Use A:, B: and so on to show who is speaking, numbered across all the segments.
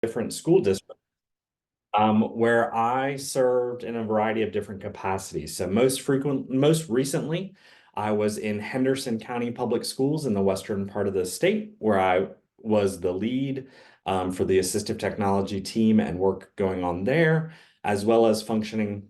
A: different school districts where I served in a variety of different capacities. So most recently, I was in Henderson County Public Schools in the western part of the state, where I was the lead for the assistive technology team and work going on there, as well as functioning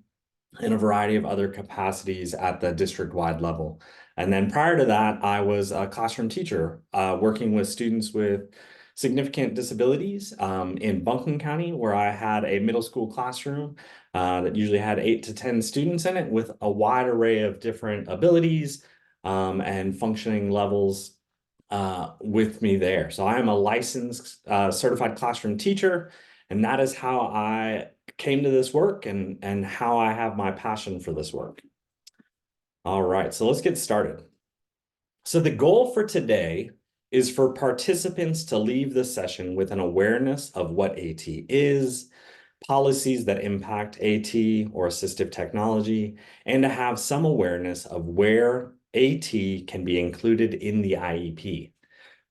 A: in a variety of other capacities at the district-wide level. And then prior to that, I was a classroom teacher working with students with significant disabilities in Buncombe County, where I had a middle school classroom that usually had 8 to 10 students in it with a wide array of different abilities and functioning levels with me there. So I am a licensed certified classroom teacher, and that is how I came to this work and how I have my passion for this work. All right, so let's get started. So the goal for today is for participants to leave the session with an awareness of what AT is, policies that impact AT or assistive technology, and to have some awareness of where AT can be included in the IEP.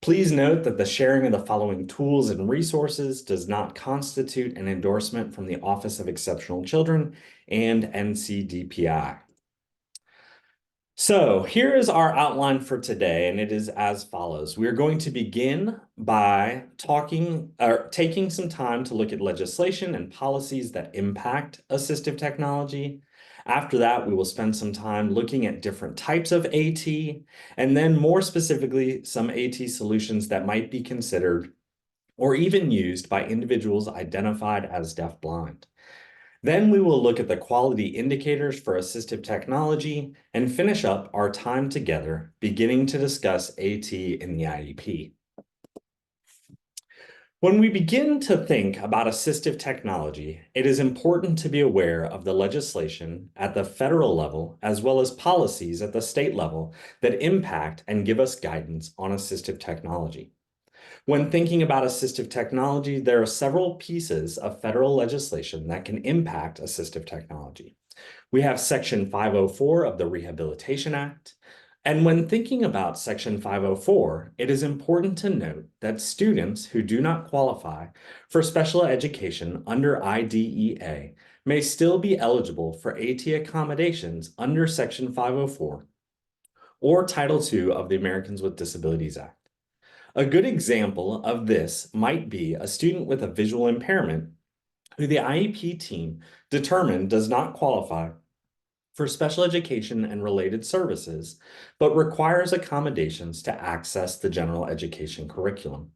A: Please note that the sharing of the following tools and resources does not constitute an endorsement from the Office of Exceptional Children and NCDPI. So here is our outline for today, and it is as follows. We are going to begin by taking some time to look at legislation and policies that impact assistive technology. After that, we will spend some time looking at different types of AT, and then more specifically, some AT solutions that might be considered or even used by individuals identified as deafblind. Then we will look at the quality indicators for assistive technology and finish up our time together, beginning to discuss AT in the IEP. When we begin to think about assistive technology, it is important to be aware of the legislation at the federal level, as well as policies at the state level that impact and give us guidance on assistive technology. When thinking about assistive technology, there are several pieces of federal legislation that can impact assistive technology. We have Section 504 of the Rehabilitation Act. And when thinking about Section 504, it is important to note that students who do not qualify for special education under IDEA may still be eligible for AT accommodations under Section 504 or Title II of the Americans with Disabilities Act. A good example of this might be a student with a visual impairment who the IEP team determined does not qualify for special education and related services, but requires accommodations to access the general education curriculum.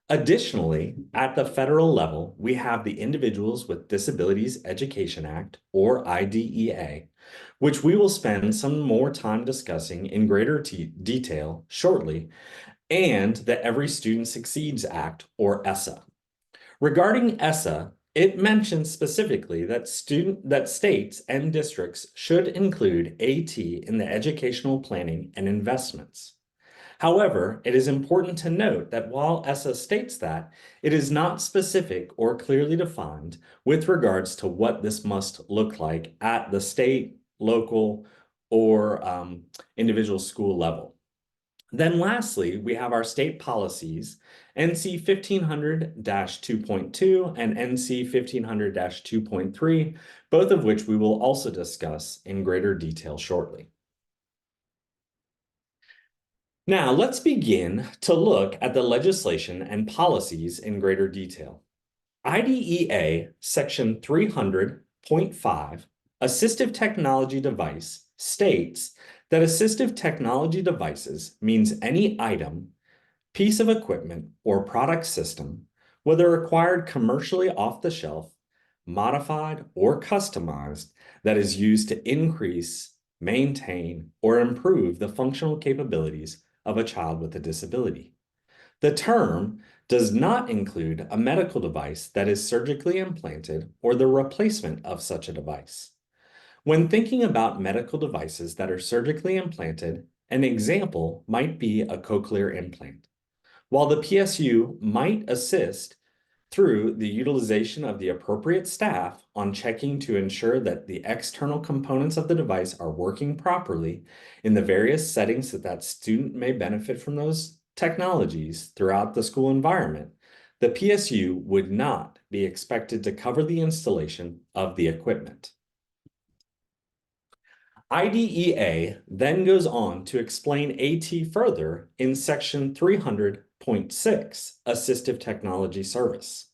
A: Additionally, at the federal level, we have the Individuals with Disabilities Education Act, or IDEA, which we will spend some more time discussing in greater detail shortly, and the Every Student Succeeds Act, or ESSA. Regarding ESSA, it mentions specifically that states and districts should include AT in the educational planning and investments. However, it is important to note that while ESSA states that, it is not specific or clearly defined with regards to what this must look like at the state, local, or individual school level. Then lastly, we have our state policies, NC 1500-2.2 and NC 1500-2.3, both of which we will also discuss in greater detail shortly. Now, let's begin to look at the legislation and policies in greater detail. IDEA Section 300.5, Assistive Technology Device, states that assistive technology devices means any item, piece of equipment, or product system, whether acquired commercially off the shelf, modified, or customized, that is used to increase, maintain, or improve the functional capabilities of a child with a disability. The term does not include a medical device that is surgically implanted or the replacement of such a device. When thinking about medical devices that are surgically implanted, an example might be a cochlear implant. While the PSU might assist through the utilization of the appropriate staff on checking to ensure that the external components of the device are working properly in the various settings that student may benefit from those technologies throughout the school environment, the PSU would not be expected to cover the installation of the equipment. IDEA then goes on to explain AT further in section 300.6, Assistive Technology Service,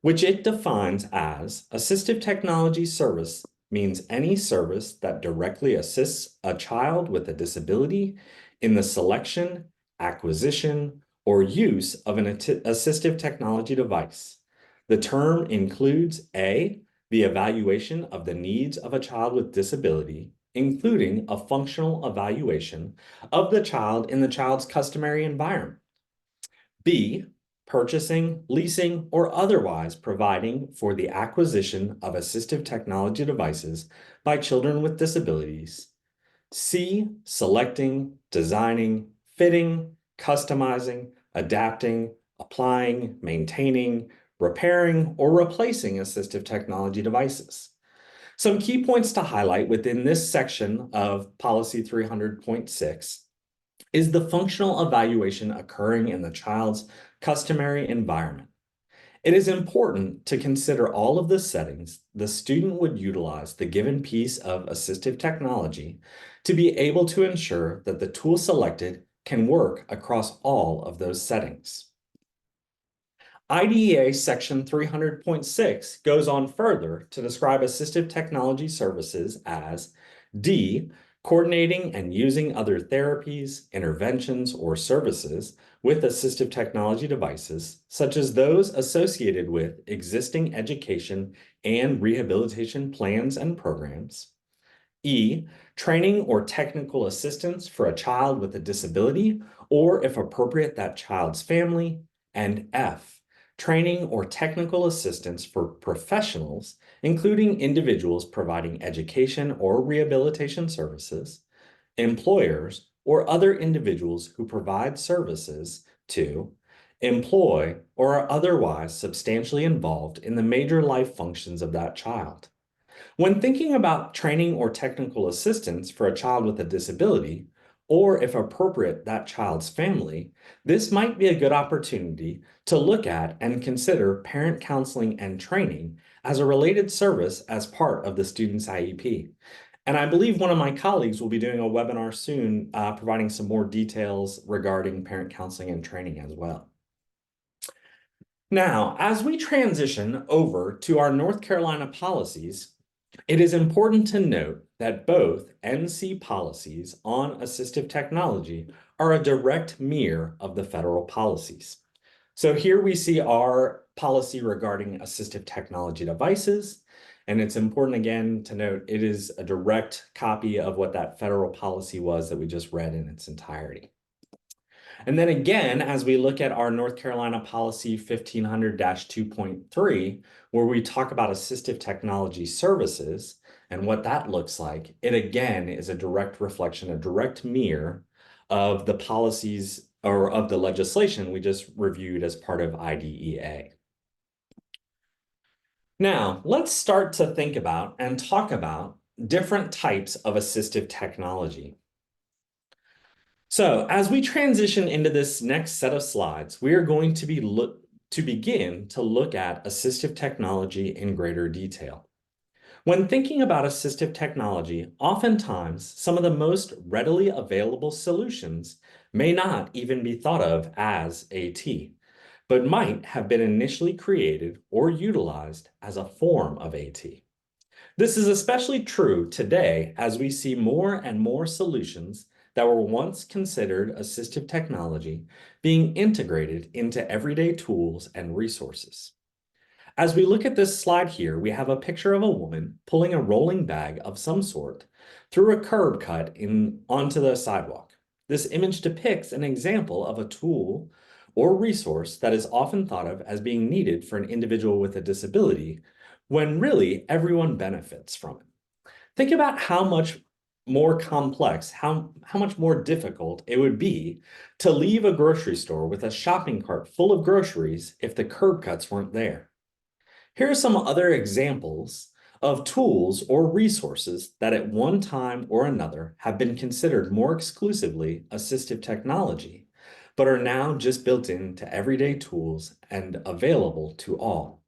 A: which it defines as assistive technology service means any service that directly assists a child with a disability in the selection, acquisition, or use of an assistive technology device. The term includes A, the evaluation of the needs of a child with disability, including a functional evaluation of the child in the child's customary environment. B, purchasing, leasing, or otherwise providing for the acquisition of assistive technology devices by children with disabilities. C, selecting, designing, fitting, customizing, adapting, applying, maintaining, repairing, or replacing assistive technology devices. Some key points to highlight within this section of Policy 300.6 is the functional evaluation occurring in the child's customary environment. It is important to consider all of the settings the student would utilize the given piece of assistive technology to be able to ensure that the tool selected can work across all of those settings. IDEA Section 300.6 goes on further to describe assistive technology services as D, coordinating and using other therapies, interventions, or services with assistive technology devices, such as those associated with existing education and rehabilitation plans and programs. E, training or technical assistance for a child with a disability, or if appropriate, that child's family. And F, training or technical assistance for professionals, including individuals providing education or rehabilitation services, employers, or other individuals who provide services to employ or are otherwise substantially involved in the major life functions of that child. When thinking about training or technical assistance for a child with a disability, or if appropriate, that child's family, this might be a good opportunity to look at and consider parent counseling and training as a related service as part of the student's IEP. And I believe one of my colleagues will be doing a webinar soon providing some more details regarding parent counseling and training as well. Now, as we transition over to our North Carolina policies, it is important to note that both NC policies on assistive technology are a direct mirror of the federal policies. So here we see our policy regarding assistive technology devices, and it's important again to note it is a direct copy of what that federal policy was that we just read in its entirety. And then again, as we look at our North Carolina Policy 1500-2.3, where we talk about assistive technology services and what that looks like, it again is a direct reflection, a direct mirror of the policies or of the legislation we just reviewed as part of IDEA. Now, let's start to think about and talk about different types of assistive technology. So as we transition into this next set of slides, we are going to begin to look at assistive technology in greater detail. When thinking about assistive technology, oftentimes some of the most readily available solutions may not even be thought of as AT, but might have been initially created or utilized as a form of AT. This is especially true today as we see more and more solutions that were once considered assistive technology being integrated into everyday tools and resources. As we look at this slide here, we have a picture of a woman pulling a rolling bag of some sort through a curb cut onto the sidewalk. This image depicts an example of a tool or resource that is often thought of as being needed for an individual with a disability, when really everyone benefits from it. Think about how much more complex, how much more difficult it would be to leave a grocery store with a shopping cart full of groceries if the curb cuts weren't there. Here are some other examples of tools or resources that at one time or another have been considered more exclusively assistive technology, but are now just built into everyday tools and available to all.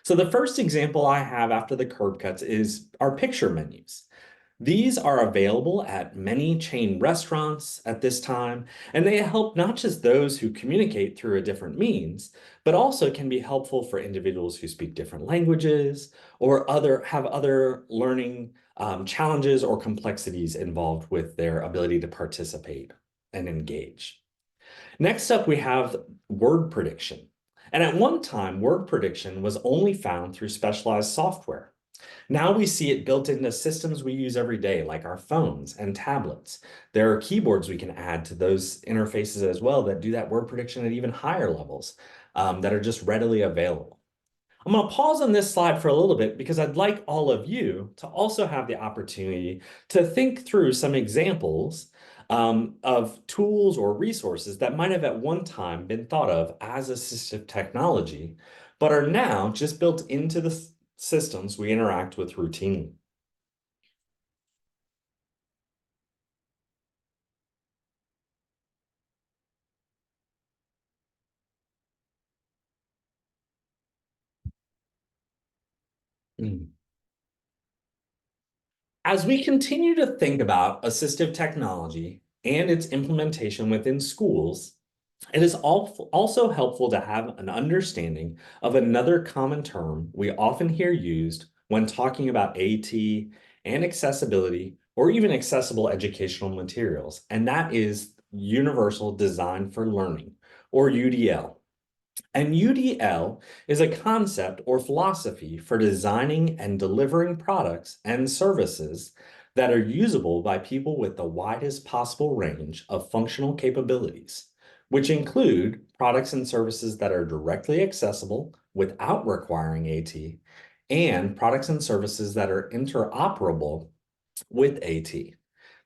A: So the first example I have after the curb cuts is our picture menus. These are available at many chain restaurants at this time, and they help not just those who communicate through a different means, but also can be helpful for individuals who speak different languages or have other learning challenges or complexities involved with their ability to participate and engage. Next up, we have word prediction. And at one time, word prediction was only found through specialized software. Now we see it built into systems we use every day, like our phones and tablets. There are keyboards we can add to those interfaces as well that do that word prediction at even higher levels that are just readily available. I'm going to pause on this slide for a little bit because I'd like all of you to also have the opportunity to think through some examples of tools or resources that might have at one time been thought of as assistive technology, but are now just built into the systems we interact with routinely. Mm. As we continue to think about assistive technology and its implementation within schools, it is also helpful to have an understanding of another common term we often hear used when talking about AT and accessibility or even accessible educational materials, and that is Universal Design for Learning, or UDL. And UDL is a concept or philosophy for designing and delivering products and services that are usable by people with the widest possible range of functional capabilities, which include products and services that are directly accessible without requiring AT, and products and services that are interoperable with AT.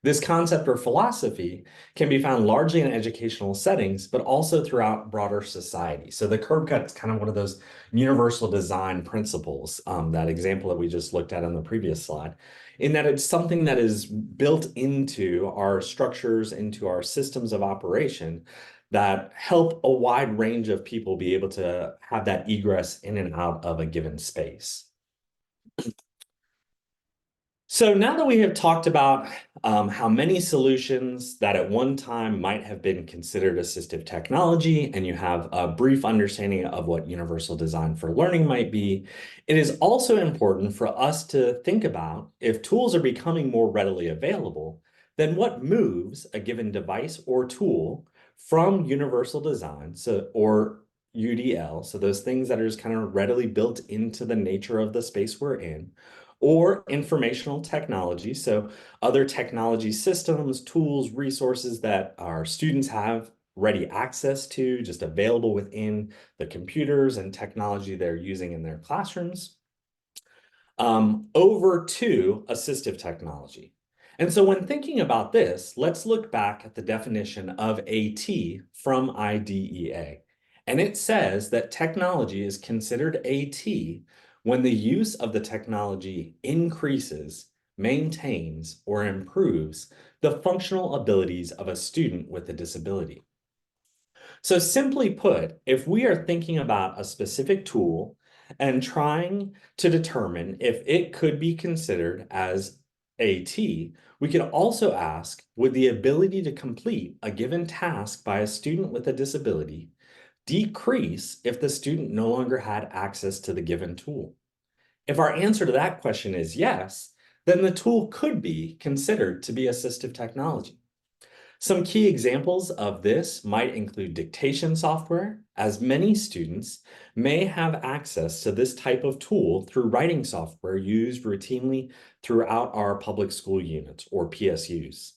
A: This concept or philosophy can be found largely in educational settings, but also throughout broader society. So the curb cut is kind of one of those universal design principles, that example that we just looked at on the previous slide, in that it's something that is built into our structures, into our systems of operation that help a wide range of people be able to have that egress in and out of a given space. So now that we have talked about how many solutions that at one time might have been considered assistive technology, and you have a brief understanding of what universal design for learning might be, it is also important for us to think about if tools are becoming more readily available, then what moves a given device or tool from universal design, or UDL, so those things that are just kind of readily built into the nature of the space we're in, or informational technology. So other technology systems, tools, resources that our students have ready access to, just available within the computers and technology they're using in their classrooms, over to assistive technology. And so when thinking about this, let's look back at the definition of AT from IDEA. And it says that technology is considered AT when the use of the technology increases, maintains, or improves the functional abilities of a student with a disability. So simply put, if we are thinking about a specific tool and trying to determine if it could be considered as AT, we could also ask, would the ability to complete a given task by a student with a disability decrease if the student no longer had access to the given tool? If our answer to that question is yes, then the tool could be considered to be assistive technology. Some key examples of this might include dictation software, as many students may have access to this type of tool through writing software used routinely throughout our public school units, or PSUs.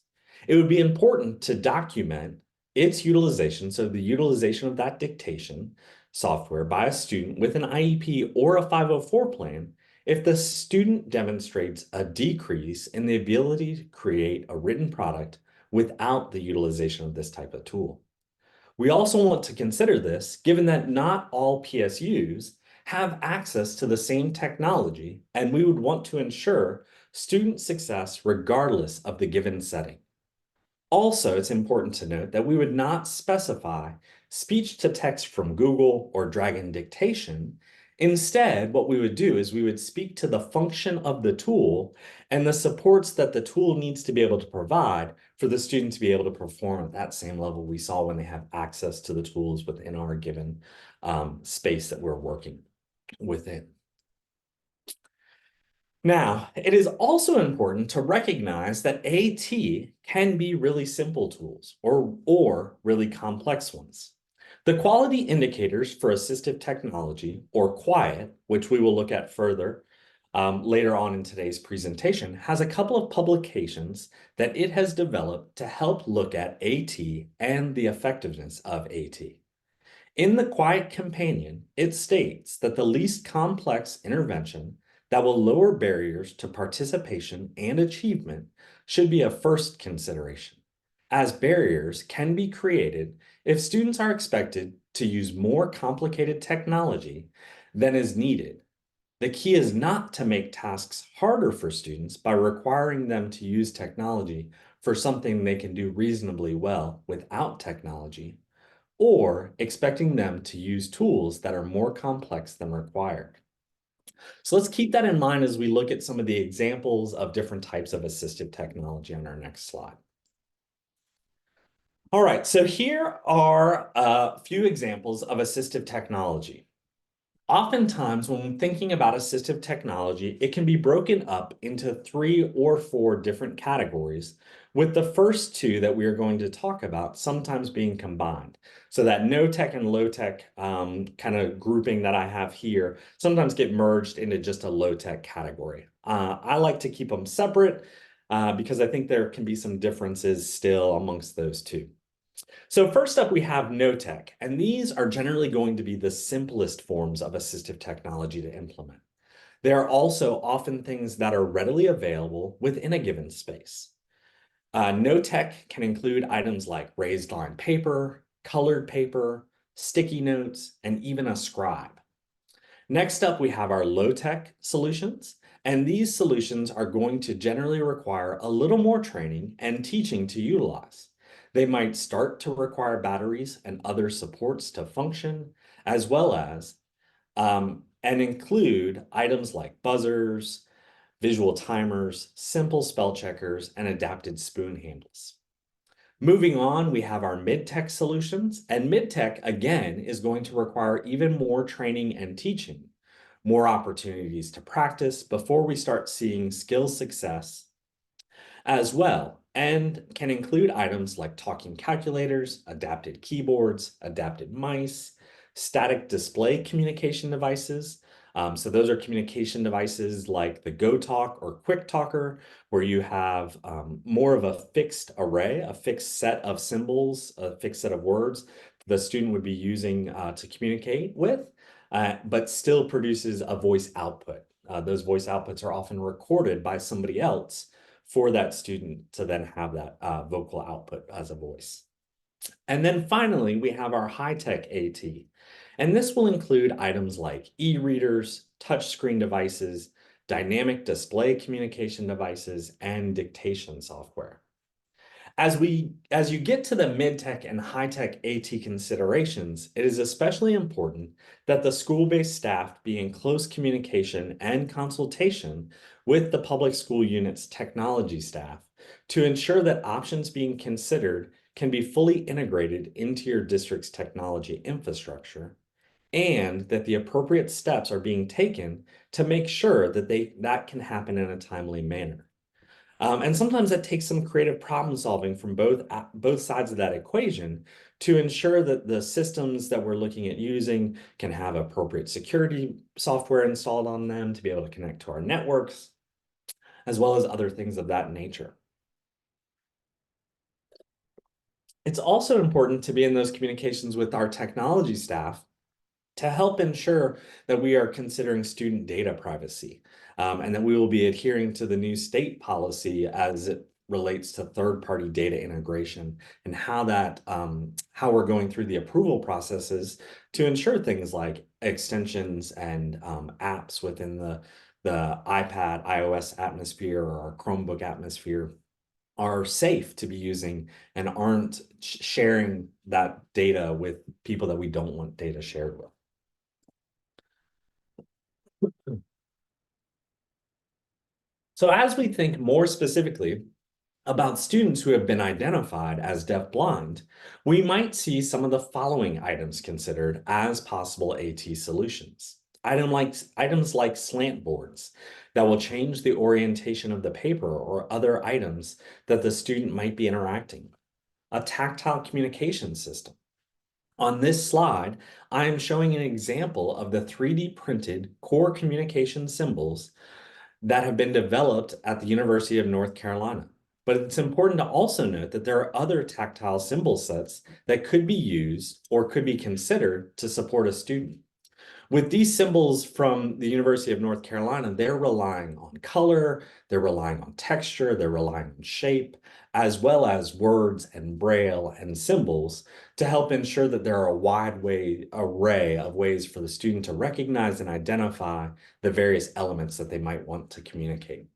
A: It would be important to document its utilization, so the utilization of that dictation software by a student with an IEP or a 504 plan, if the student demonstrates a decrease in the ability to create a written product without the utilization of this type of tool. We also want to consider this given that not all PSUs have access to the same technology, and we would want to ensure student success regardless of the given setting. Also, it's important to note that we would not specify speech to text from Google or Dragon dictation. Instead, what we would do is we would speak to the function of the tool and the supports that the tool needs to be able to provide for the student to be able to perform at that same level we saw when they have access to the tools within our given space that we're working within. Now, it is also important to recognize that AT can be really simple tools or really complex ones. The quality indicators for assistive technology, or QUIET, which we will look at further later on in today's presentation, has a couple of publications that it has developed to help look at AT and the effectiveness of AT. In the Quiet Companion, it states that the least complex intervention that will lower barriers to participation and achievement should be a first consideration, as barriers can be created if students are expected to use more complicated technology than is needed. The key is not to make tasks harder for students by requiring them to use technology for something they can do reasonably well without technology, or expecting them to use tools that are more complex than required. So let's keep that in mind as we look at some of the examples of different types of assistive technology on our next slide. All right, so here are a few examples of assistive technology. Oftentimes, when thinking about assistive technology, it can be broken up into 3 or 4 different categories, with the first 2 that we are going to talk about sometimes being combined. So that no tech and low tech kind of grouping that I have here sometimes get merged into just a low tech category. I like to keep them separate because I think there can be some differences still amongst those 2. So first up, we have no tech, and these are generally going to be the simplest forms of assistive technology to implement. They are also often things that are readily available within a given space. No tech can include items like raised line paper, colored paper, sticky notes, and even a scribe. Next up, we have our low-tech solutions, and these solutions are going to generally require a little more training and teaching to utilize. They might start to require batteries and other supports to function, as well as and include items like buzzers, visual timers, simple spell checkers, and adapted spoon handles. Moving on, we have our mid-tech solutions, and mid-tech, again, is going to require even more training and teaching, more opportunities to practice before we start seeing skill success as well, and can include items like talking calculators, adapted keyboards, adapted mice, static display communication devices. So those are communication devices like the GoTalk or QuickTalker, where you have more of a fixed array, a fixed set of symbols, a fixed set of words the student would be using to communicate with, but still produces a voice output. Those voice outputs are often recorded by somebody else for that student to then have that vocal output as a voice. And then finally, we have our high-tech AT. And this will include items like e-readers, touchscreen devices, dynamic display communication devices, and dictation software. As you get to the mid-tech and high-tech AT considerations, it is especially important that the school-based staff be in close communication and consultation with the public school unit's technology staff to ensure that options being considered can be fully integrated into your district's technology infrastructure, and that the appropriate steps are being taken to make sure that that can happen in a timely manner. And sometimes that takes some creative problem solving from both sides of that equation to ensure that the systems that we're looking at using can have appropriate security software installed on them to be able to connect to our networks, as well as other things of that nature. It's also important to be in those communications with our technology staff to help ensure that we are considering student data privacy, and that we will be adhering to the new state policy as it relates to third-party data integration and how we're going through the approval processes to ensure things like extensions and apps within the iPad, iOS atmosphere or our Chromebook atmosphere are safe to be using and aren't sharing that data with people that we don't want data shared with. So as we think more specifically about students who have been identified as deafblind, we might see some of the following items considered as possible AT solutions. Items like slant boards that will change the orientation of the paper or other items that the student might be interacting with. A tactile communication system. On this slide, I am showing an example of the 3D printed core communication symbols that have been developed at the University of North Carolina. But it's important to also note that there are other tactile symbol sets that could be used or could be considered to support a student. With these symbols from the University of North Carolina, they're relying on color, they're relying on texture, they're relying on shape, as well as words and braille and symbols to help ensure that there are a wide array of ways for the student to recognize and identify the various elements that they might want to communicate.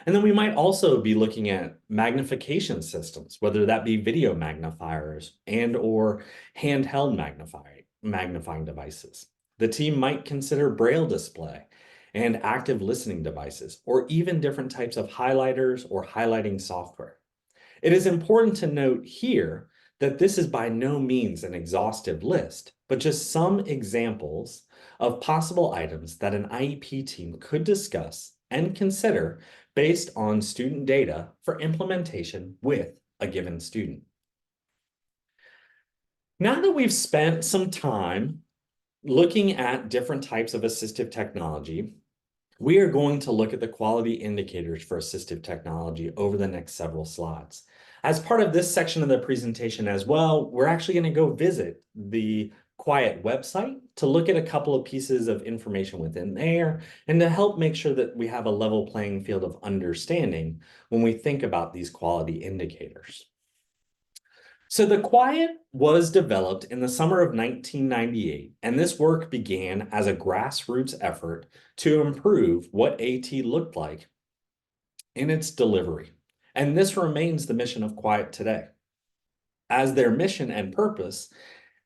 A: And then we might also be looking at magnification systems, whether that be video magnifiers and or handheld magnifying devices. The team might consider braille display and active listening devices, or even different types of highlighters or highlighting software. It is important to note here that this is by no means an exhaustive list, but just some examples of possible items that an IEP team could discuss and consider based on student data for implementation with a given student. Now that we've spent some time looking at different types of assistive technology, we are going to look at the quality indicators for assistive technology over the next several slides. As part of this section of the presentation as well, we're actually going to go visit the Quiet website to look at a couple of pieces of information within there and to help make sure that we have a level playing field of understanding when we think about these quality indicators. So the Quiet was developed in the summer of 1998, and this work began as a grassroots effort to improve what AT looked like in its delivery. And this remains the mission of Quiet today, as their mission and purpose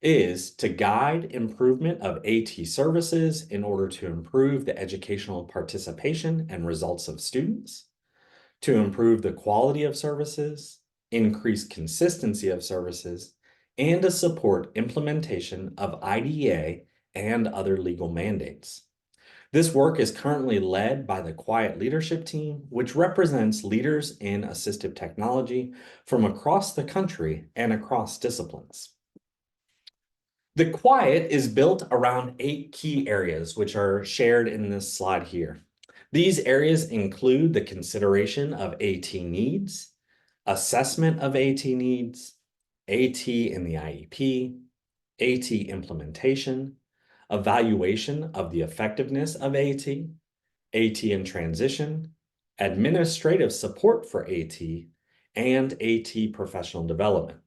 A: is to guide improvement of AT services in order to improve the educational participation and results of students, to improve the quality of services, increase consistency of services, and to support implementation of IDEA and other legal mandates. This work is currently led by the Quiet Leadership Team, which represents leaders in assistive technology from across the country and across disciplines. The Quiet is built around 8 key areas, which are shared in this slide here. These areas include the consideration of AT needs, assessment of AT needs, AT in the IEP, AT implementation, evaluation of the effectiveness of AT, AT in transition, administrative support for AT, and AT professional development.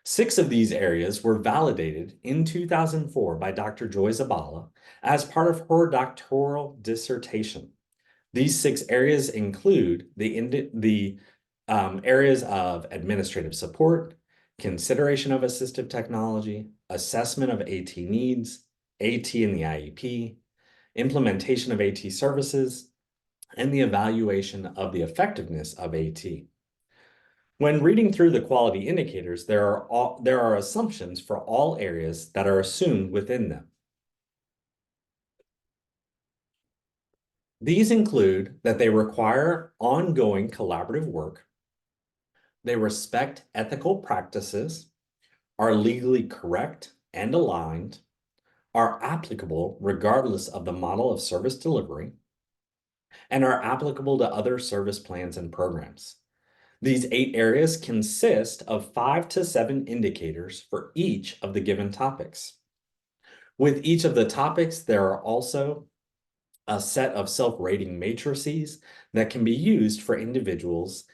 A: 6 of these areas were validated in 2004 by Dr. Joy Zabala as part of her doctoral dissertation. These 6 areas include the areas of administrative support, consideration of assistive technology, assessment of AT needs, AT in the IEP, implementation of AT services, and the evaluation of the effectiveness of AT. When reading through the quality indicators, there are assumptions for all areas that are assumed within them. These include that they require ongoing collaborative work, they respect ethical practices, are legally correct and aligned, are applicable regardless of the model of service delivery, and are applicable to other service plans and programs. These 8 areas consist of 5 to 7 indicators for each of the given topics. With each of the topics, there are also a set of self-rating matrices that can be used for individuals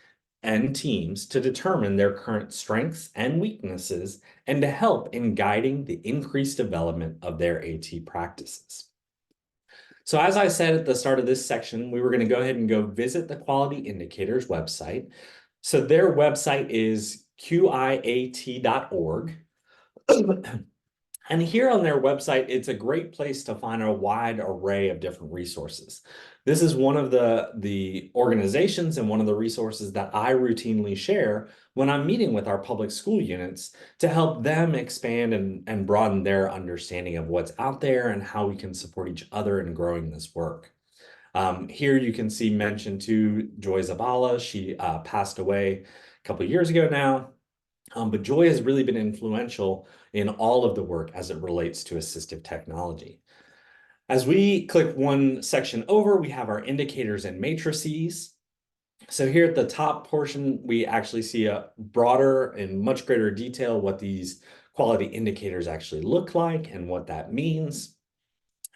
A: and teams to determine their current strengths and weaknesses and to help in guiding the increased development of their AT practices. So as I said at the start of this section, we were going to go ahead and go visit the Quality Indicators website. So their website is qiat.org. And here on their website, it's a great place to find a wide array of different resources. This is one of the organizations and one of the resources that I routinely share when I'm meeting with our public school units to help them expand and broaden their understanding of what's out there and how we can support each other in growing this work. Here you can see mentioned to Joy Zabala. She passed away a couple of years ago now. But Joy has really been influential in all of the work as it relates to assistive technology. As we click one section over, we have our indicators and matrices. So here at the top portion, we actually see a broader and much greater detail what these quality indicators actually look like and what that means.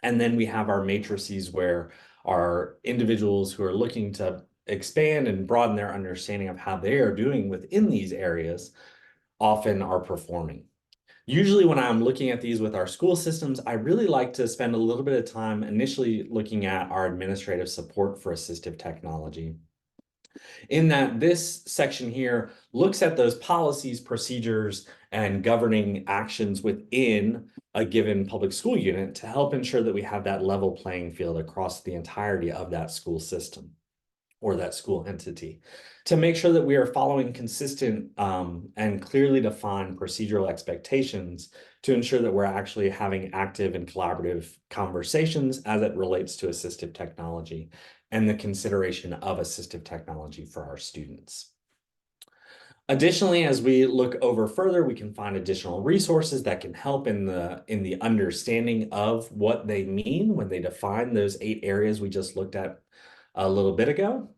A: And then we have our matrices where our individuals who are looking to expand and broaden their understanding of how they are doing within these areas often are performing. Usually when I'm looking at these with our school systems, I really like to spend a little bit of time initially looking at our administrative support for assistive technology. In that this section here looks at those policies, procedures, and governing actions within a given public school unit to help ensure that we have that level playing field across the entirety of that school system or that school entity, to make sure that we are following consistent and clearly defined procedural expectations to ensure that we're actually having active and collaborative conversations as it relates to assistive technology and the consideration of assistive technology for our students. Additionally, as we look over further, we can find additional resources that can help in the understanding of what they mean when they define those 8 areas we just looked at a little bit ago,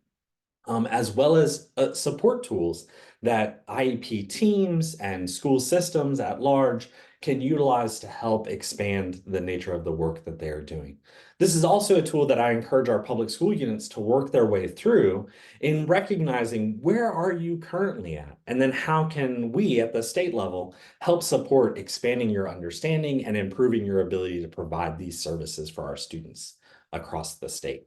A: as well as support tools that IEP teams and school systems at large can utilize to help expand the nature of the work that they are doing. This is also a tool that I encourage our public school units to work their way through in recognizing where are you currently at, and then how can we at the state level help support expanding your understanding and improving your ability to provide these services for our students across the state.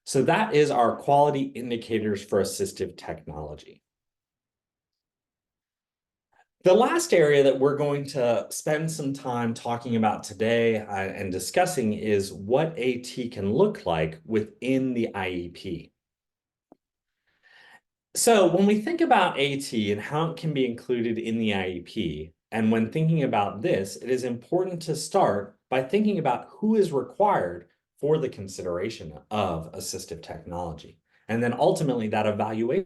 A: So that is our quality indicators for assistive technology. The last area that we're going to spend some time talking about today and discussing is what AT can look like within the IEP. So when we think about AT and how it can be included in the IEP, and when thinking about this, it is important to start by thinking about who is required for the consideration of assistive technology, and then ultimately that evaluation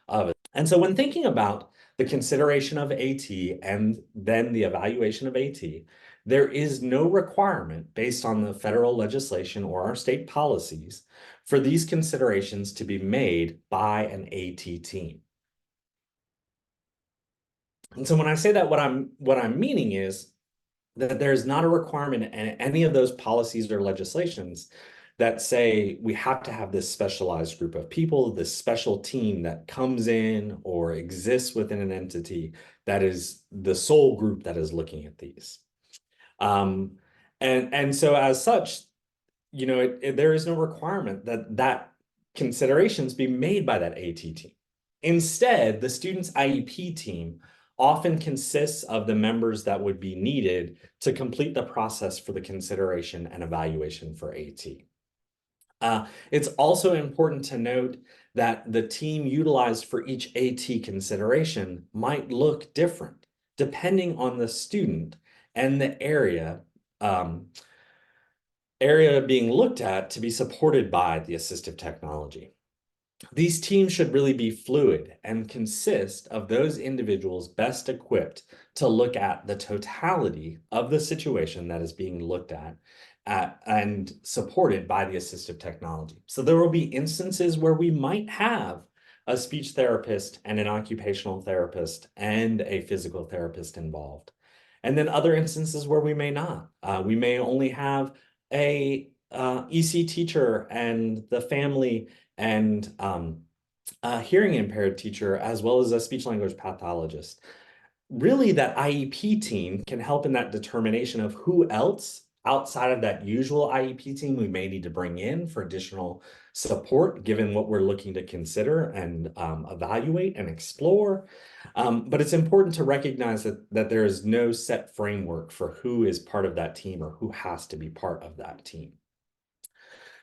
A: of it. And so when thinking about the consideration of AT and then the evaluation of AT, there is no requirement based on the federal legislation or our state policies for these considerations to be made by an AT team. And so when I say that, what I'm meaning is that there's not a requirement in any of those policies or legislations that say we have to have this specialized group of people, this special team that comes in or exists within an entity that is the sole group that is looking at these. And so as such, you know, there is no requirement that considerations be made by that AT team. Instead, the student's IEP team often consists of the members that would be needed to complete the process for the consideration and evaluation for AT. It's also important to note that the team utilized for each AT consideration might look different depending on the student and the area being looked at to be supported by the assistive technology. These teams should really be fluid and consist of those individuals best equipped to look at the totality of the situation that is being looked at and supported by the assistive technology. So there will be instances where we might have a speech therapist and an occupational therapist and a physical therapist involved. And then other instances where we may not. We may only have a EC teacher and the family and a hearing impaired teacher, as well as a speech language pathologist. Really, that IEP team can help in that determination of who else outside of that usual IEP team we may need to bring in for additional support, given what we're looking to consider and evaluate and explore. But it's important to recognize that there is no set framework for who is part of that team or who has to be part of that team.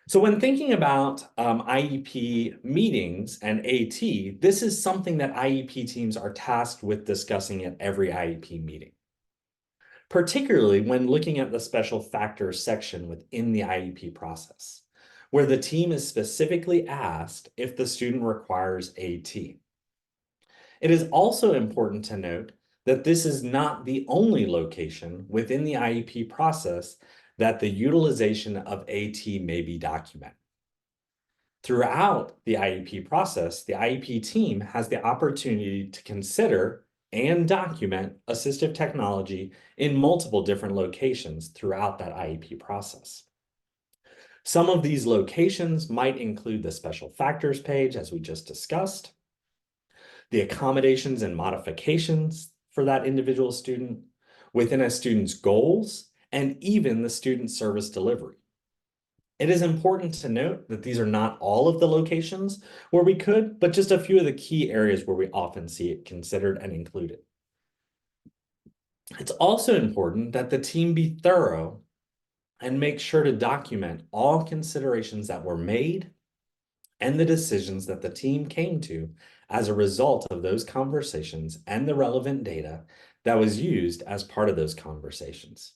A: So when thinking about IEP meetings and AT, this is something that IEP teams are tasked with discussing at every IEP meeting, particularly when looking at the special factors section within the IEP process, where the team is specifically asked if the student requires AT. It is also important to note that this is not the only location within the IEP process that the utilization of AT may be documented. Throughout the IEP process, the IEP team has the opportunity to consider and document assistive technology in multiple different locations throughout that IEP process. Some of these locations might include the special factors page, as we just discussed, the accommodations and modifications for that individual student, within a student's goals, and even the student service delivery. It is important to note that these are not all of the locations where we could, but just a few of the key areas where we often see it considered and included. It's also important that the team be thorough and make sure to document all considerations that were made and the decisions that the team came to as a result of those conversations and the relevant data that was used as part of those conversations.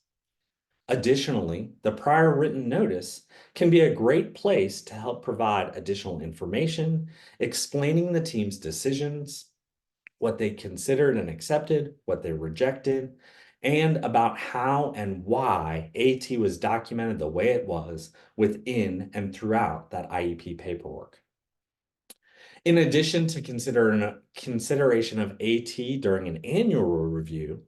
A: Additionally, the prior written notice can be a great place to help provide additional information, explaining the team's decisions, what they considered and accepted, what they rejected, and about how and why AT was documented the way it was within and throughout that IEP paperwork. In addition to consideration of AT during an annual review,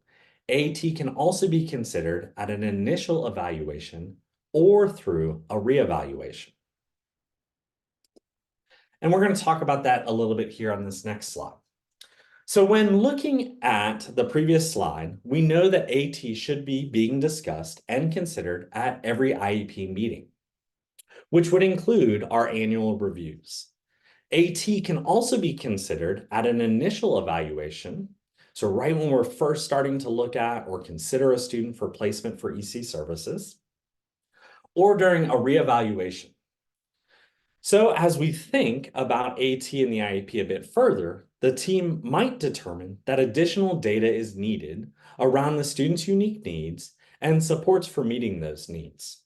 A: AT can also be considered at an initial evaluation or through a reevaluation. And we're going to talk about that a little bit here on this next slide. So when looking at the previous slide, we know that AT should be being discussed and considered at every IEP meeting, which would include our annual reviews. AT can also be considered at an initial evaluation. So right when we're first starting to look at or consider a student for placement for EC services, or during a reevaluation. So as we think about AT and the IEP a bit further, the team might determine that additional data is needed around the student's unique needs and supports for meeting those needs.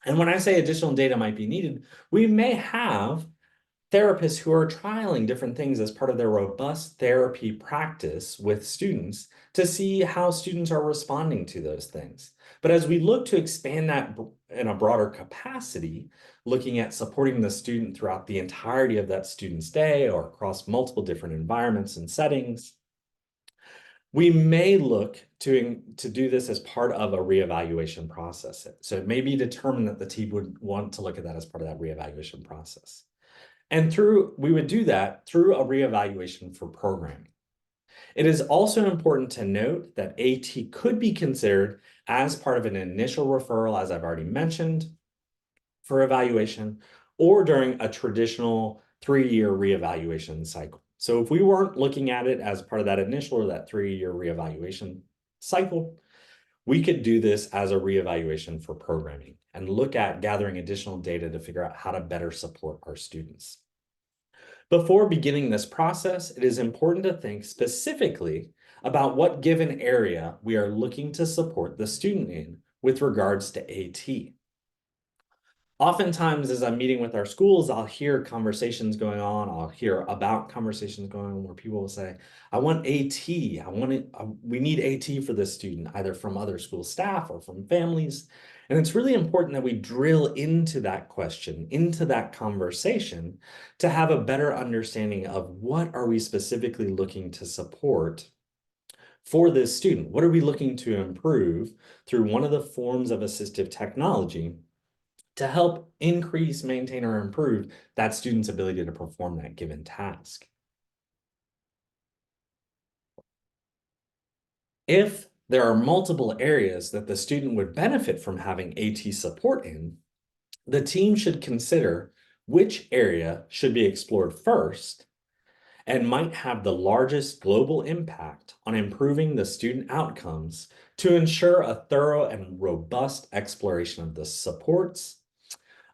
A: And when I say additional data might be needed, we may have therapists who are trialing different things as part of their robust therapy practice with students to see how students are responding to those things. But as we look to expand that in a broader capacity, looking at supporting the student throughout the entirety of that student's day or across multiple different environments and settings, we may look to do this as part of a reevaluation process. So it may be determined that the team would want to look at that as part of that reevaluation process. And we would do that through a reevaluation for programming. It is also important to note that AT could be considered as part of an initial referral, as I've already mentioned, for evaluation, or during a traditional 3-year reevaluation cycle. So if we weren't looking at it as part of that initial or that 3-year reevaluation cycle, we could do this as a reevaluation for programming and look at gathering additional data to figure out how to better support our students. Before beginning this process, it is important to think specifically about what given area we are looking to support the student in with regards to AT. Oftentimes, as I'm meeting with our schools, I'll hear conversations going on. I'll hear about conversations going on where people will say, I want AT. We need AT for this student, either from other school staff or from families. And it's really important that we drill into that question, into that conversation, to have a better understanding of what are we specifically looking to support for this student? What are we looking to improve through one of the forms of assistive technology to help increase, maintain, or improve that student's ability to perform that given task? If there are multiple areas that the student would benefit from having AT support in, the team should consider which area should be explored first and might have the largest global impact on improving the student outcomes to ensure a thorough and robust exploration of the supports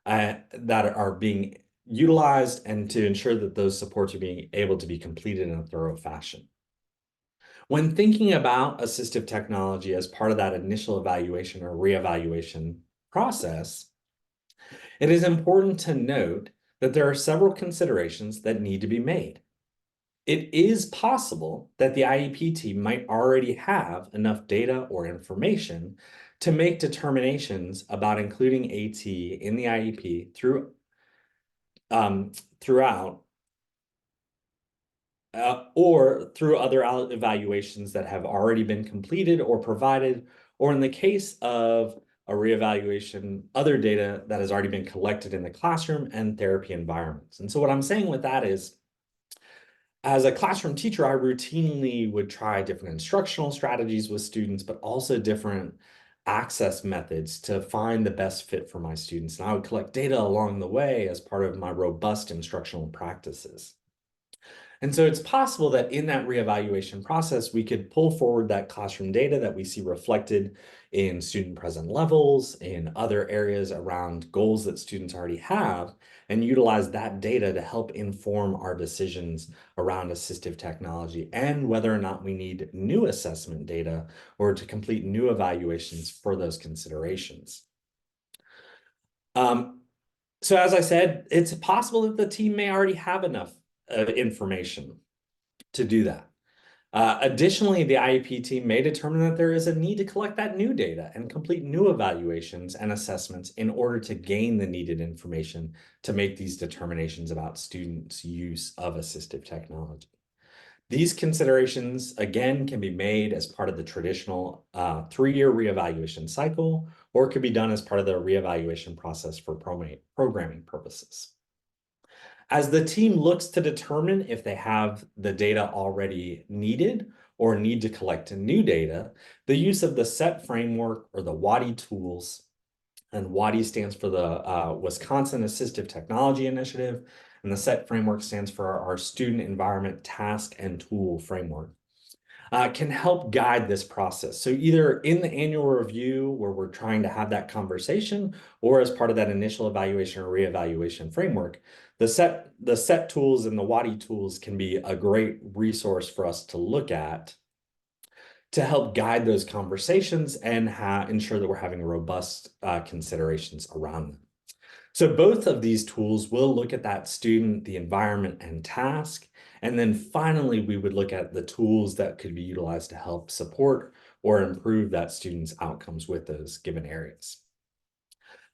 A: that are being utilized and to ensure that those supports are being able to be completed in a thorough fashion. When thinking about assistive technology as part of that initial evaluation or reevaluation process, it is important to note that there are several considerations that need to be made. It is possible that the IEP team might already have enough data or information to make determinations about including AT in the IEP throughout or through other evaluations that have already been completed or provided, or in the case of a reevaluation, other data that has already been collected in the classroom and therapy environments. And so what I'm saying with that is, as a classroom teacher, I routinely would try different instructional strategies with students, but also different access methods to find the best fit for my students. And I would collect data along the way as part of my robust instructional practices. And so it's possible that in that reevaluation process, we could pull forward that classroom data that we see reflected in student present levels, in other areas around goals that students already have, and utilize that data to help inform our decisions around assistive technology and whether or not we need new assessment data or to complete new evaluations for those considerations. So as I said, it's possible that the team may already have enough information to do that. Additionally, the IEP team may determine that there is a need to collect that new data and complete new evaluations and assessments in order to gain the needed information to make these determinations about students' use of assistive technology. These considerations, again, can be made as part of the traditional 3-year reevaluation cycle, or could be done as part of the reevaluation process for programming purposes. As the team looks to determine if they have the data already needed or need to collect new data, the use of the SET framework or the WADI tools, and WADI stands for the Wisconsin Assistive Technology Initiative, and the SET framework stands for our Student Environment Task and Tool Framework, can help guide this process. So either in the annual review where we're trying to have that conversation, or as part of that initial evaluation or reevaluation framework, the SET tools and the WADI tools can be a great resource for us to look at to help guide those conversations and ensure that we're having robust considerations around them. So both of these tools will look at that student, the environment, and task. And then finally, we would look at the tools that could be utilized to help support or improve that student's outcomes with those given areas.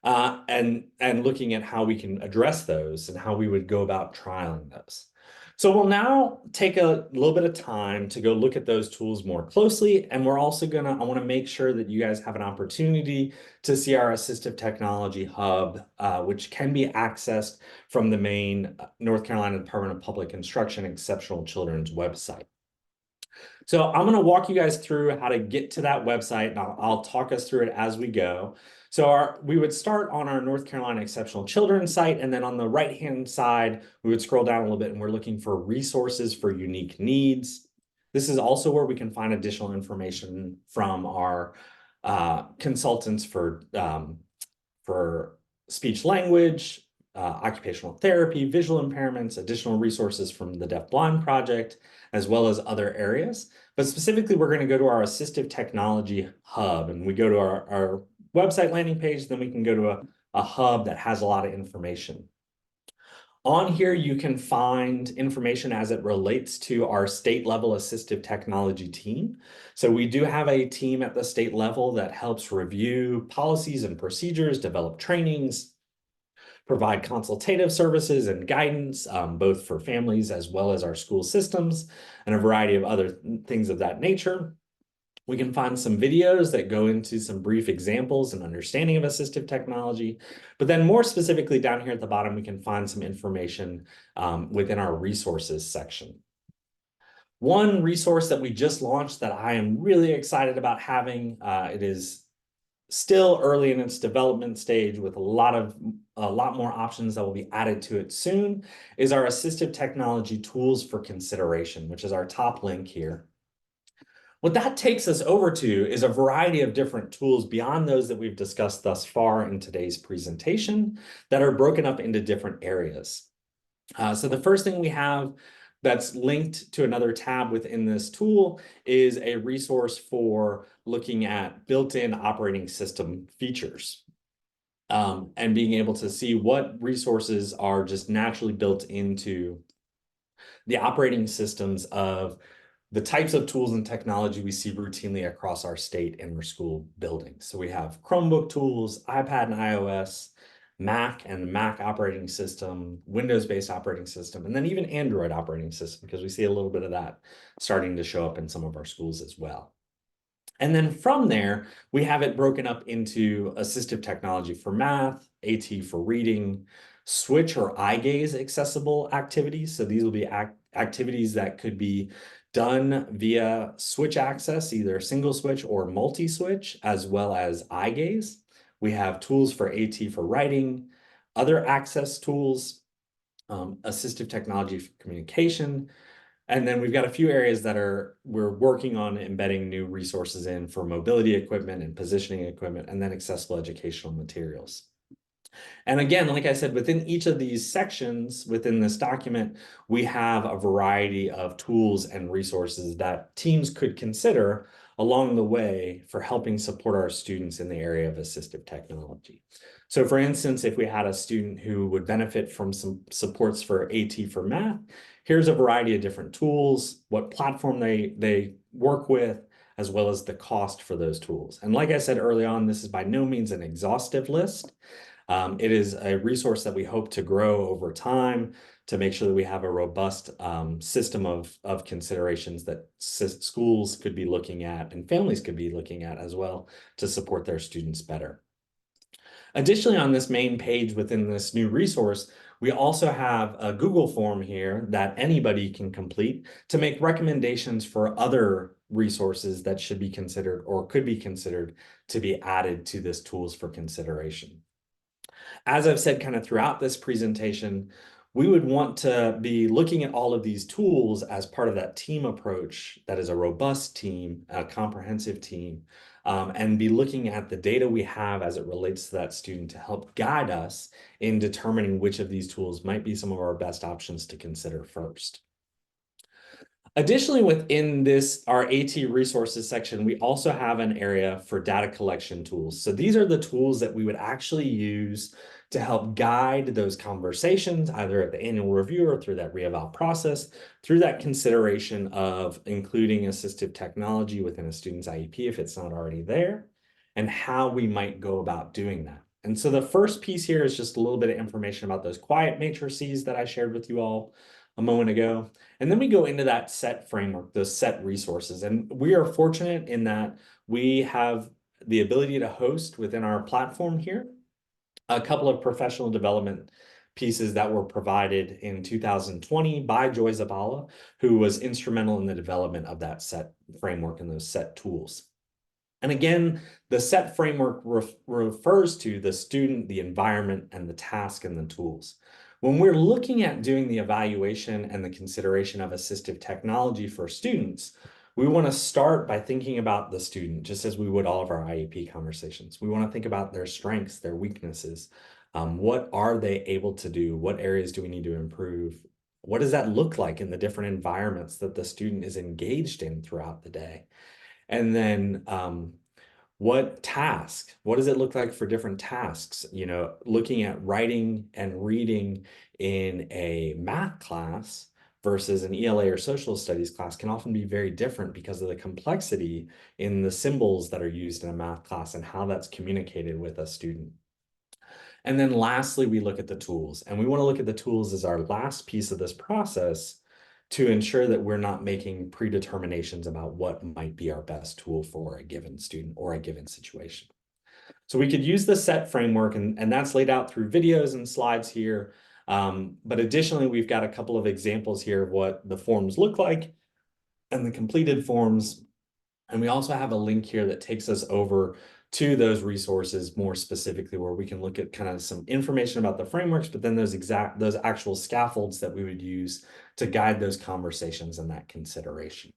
A: And looking at how we can address those and how we would go about trialing those. So we'll now take a little bit of time to go look at those tools more closely. And we're also I want to make sure that you guys have an opportunity to see our Assistive Technology Hub, which can be accessed from the main North Carolina Department of Public Instruction Exceptional Children's website. So I'm going to walk you guys through how to get to that website, and I'll talk us through it as we go. So we would start on our North Carolina Exceptional Children site, and then on the right-hand side, we would scroll down a little bit, and we're looking for resources for unique needs. This is also where we can find additional information from our consultants for speech language, occupational therapy, visual impairments, additional resources from the Deaf Blind Project, as well as other areas. But specifically, we're going to go to our Assistive Technology Hub, and we go to our website landing page, then we can go to a hub that has a lot of information. On here, you can find information as it relates to our state level assistive technology team. So we do have a team at the state level that helps review policies and procedures, develop trainings, provide consultative services and guidance, both for families as well as our school systems, and a variety of other things of that nature. We can find some videos that go into some brief examples and understanding of assistive technology. But then more specifically down here at the bottom, we can find some information within our resources section. One resource that we just launched that I am really excited about having, it is still early in its development stage with a lot more options that will be added to it soon, is our Assistive Technology Tools for Consideration, which is our top link here. What that takes us over to is a variety of different tools beyond those that we've discussed thus far in today's presentation that are broken up into different areas. So the first thing we have that's linked to another tab within this tool is a resource for looking at built-in operating system features, and being able to see what resources are just naturally built into the operating systems of the types of tools and technology we see routinely across our state and our school buildings. So we have Chromebook tools, iPad and iOS, Mac and Mac operating system, Windows-based operating system, and then even Android operating system, because we see a little bit of that starting to show up in some of our schools as well. And then from there, we have it broken up into assistive technology for math, AT for reading, switch or eye gaze accessible activities. So these will be activities that could be done via switch access, either single switch or multi-switch, as well as eye gaze. We have tools for AT for writing, other access tools, assistive technology for communication, and then we've got a few areas that we're working on embedding new resources in for mobility equipment and positioning equipment, and then accessible educational materials. And again, like I said, within each of these sections within this document, we have a variety of tools and resources that teams could consider along the way for helping support our students in the area of assistive technology. So for instance, if we had a student who would benefit from some supports for AT for math, here's a variety of different tools, what platform they work with, as well as the cost for those tools. And like I said early on, this is by no means an exhaustive list. It is a resource that we hope to grow over time to make sure that we have a robust system of considerations that schools could be looking at and families could be looking at as well to support their students better. Additionally, on this main page within this new resource, we also have a Google form here that anybody can complete to make recommendations for other resources that should be considered or could be considered to be added to this tools for consideration. As I've said kind of throughout this presentation, we would want to be looking at all of these tools as part of that team approach that is a robust team, a comprehensive team, and be looking at the data we have as it relates to that student to help guide us in determining which of these tools might be some of our best options to consider first. Additionally, within our AT resources section, we also have an area for data collection tools. So these are the tools that we would actually use to help guide those conversations, either at the annual review or through that reeval process, through that consideration of including assistive technology within a student's IEP if it's not already there, and how we might go about doing that. And so the first piece here is just a little bit of information about those quiet matrices that I shared with you all a moment ago. And then we go into that set framework, those set resources. And we are fortunate in that we have the ability to host within our platform here a couple of professional development pieces that were provided in 2020 by Joy Zabala, who was instrumental in the development of that set framework and those set tools. And again, the set framework refers to the student, the environment, and the task and the tools. When we're looking at doing the evaluation and the consideration of assistive technology for students, we want to start by thinking about the student, just as we would all of our IEP conversations. We want to think about their strengths, their weaknesses. What are they able to do? What areas do we need to improve? What does that look like in the different environments that the student is engaged in throughout the day? And then what does it look like for different tasks? You know, looking at writing and reading in a math class versus an ELA or social studies class can often be very different because of the complexity in the symbols that are used in a math class and how that's communicated with a student. And then lastly, we look at the tools, and we want to look at the tools as our last piece of this process to ensure that we're not making predeterminations about what might be our best tool for a given student or a given situation. So we could use the set framework, and that's laid out through videos and slides here. But additionally, we've got a couple of examples here of what the forms look like and the completed forms. And we also have a link here that takes us over to those resources more specifically, where we can look at kind of some information about the frameworks, but then those actual scaffolds that we would use to guide those conversations and that consideration.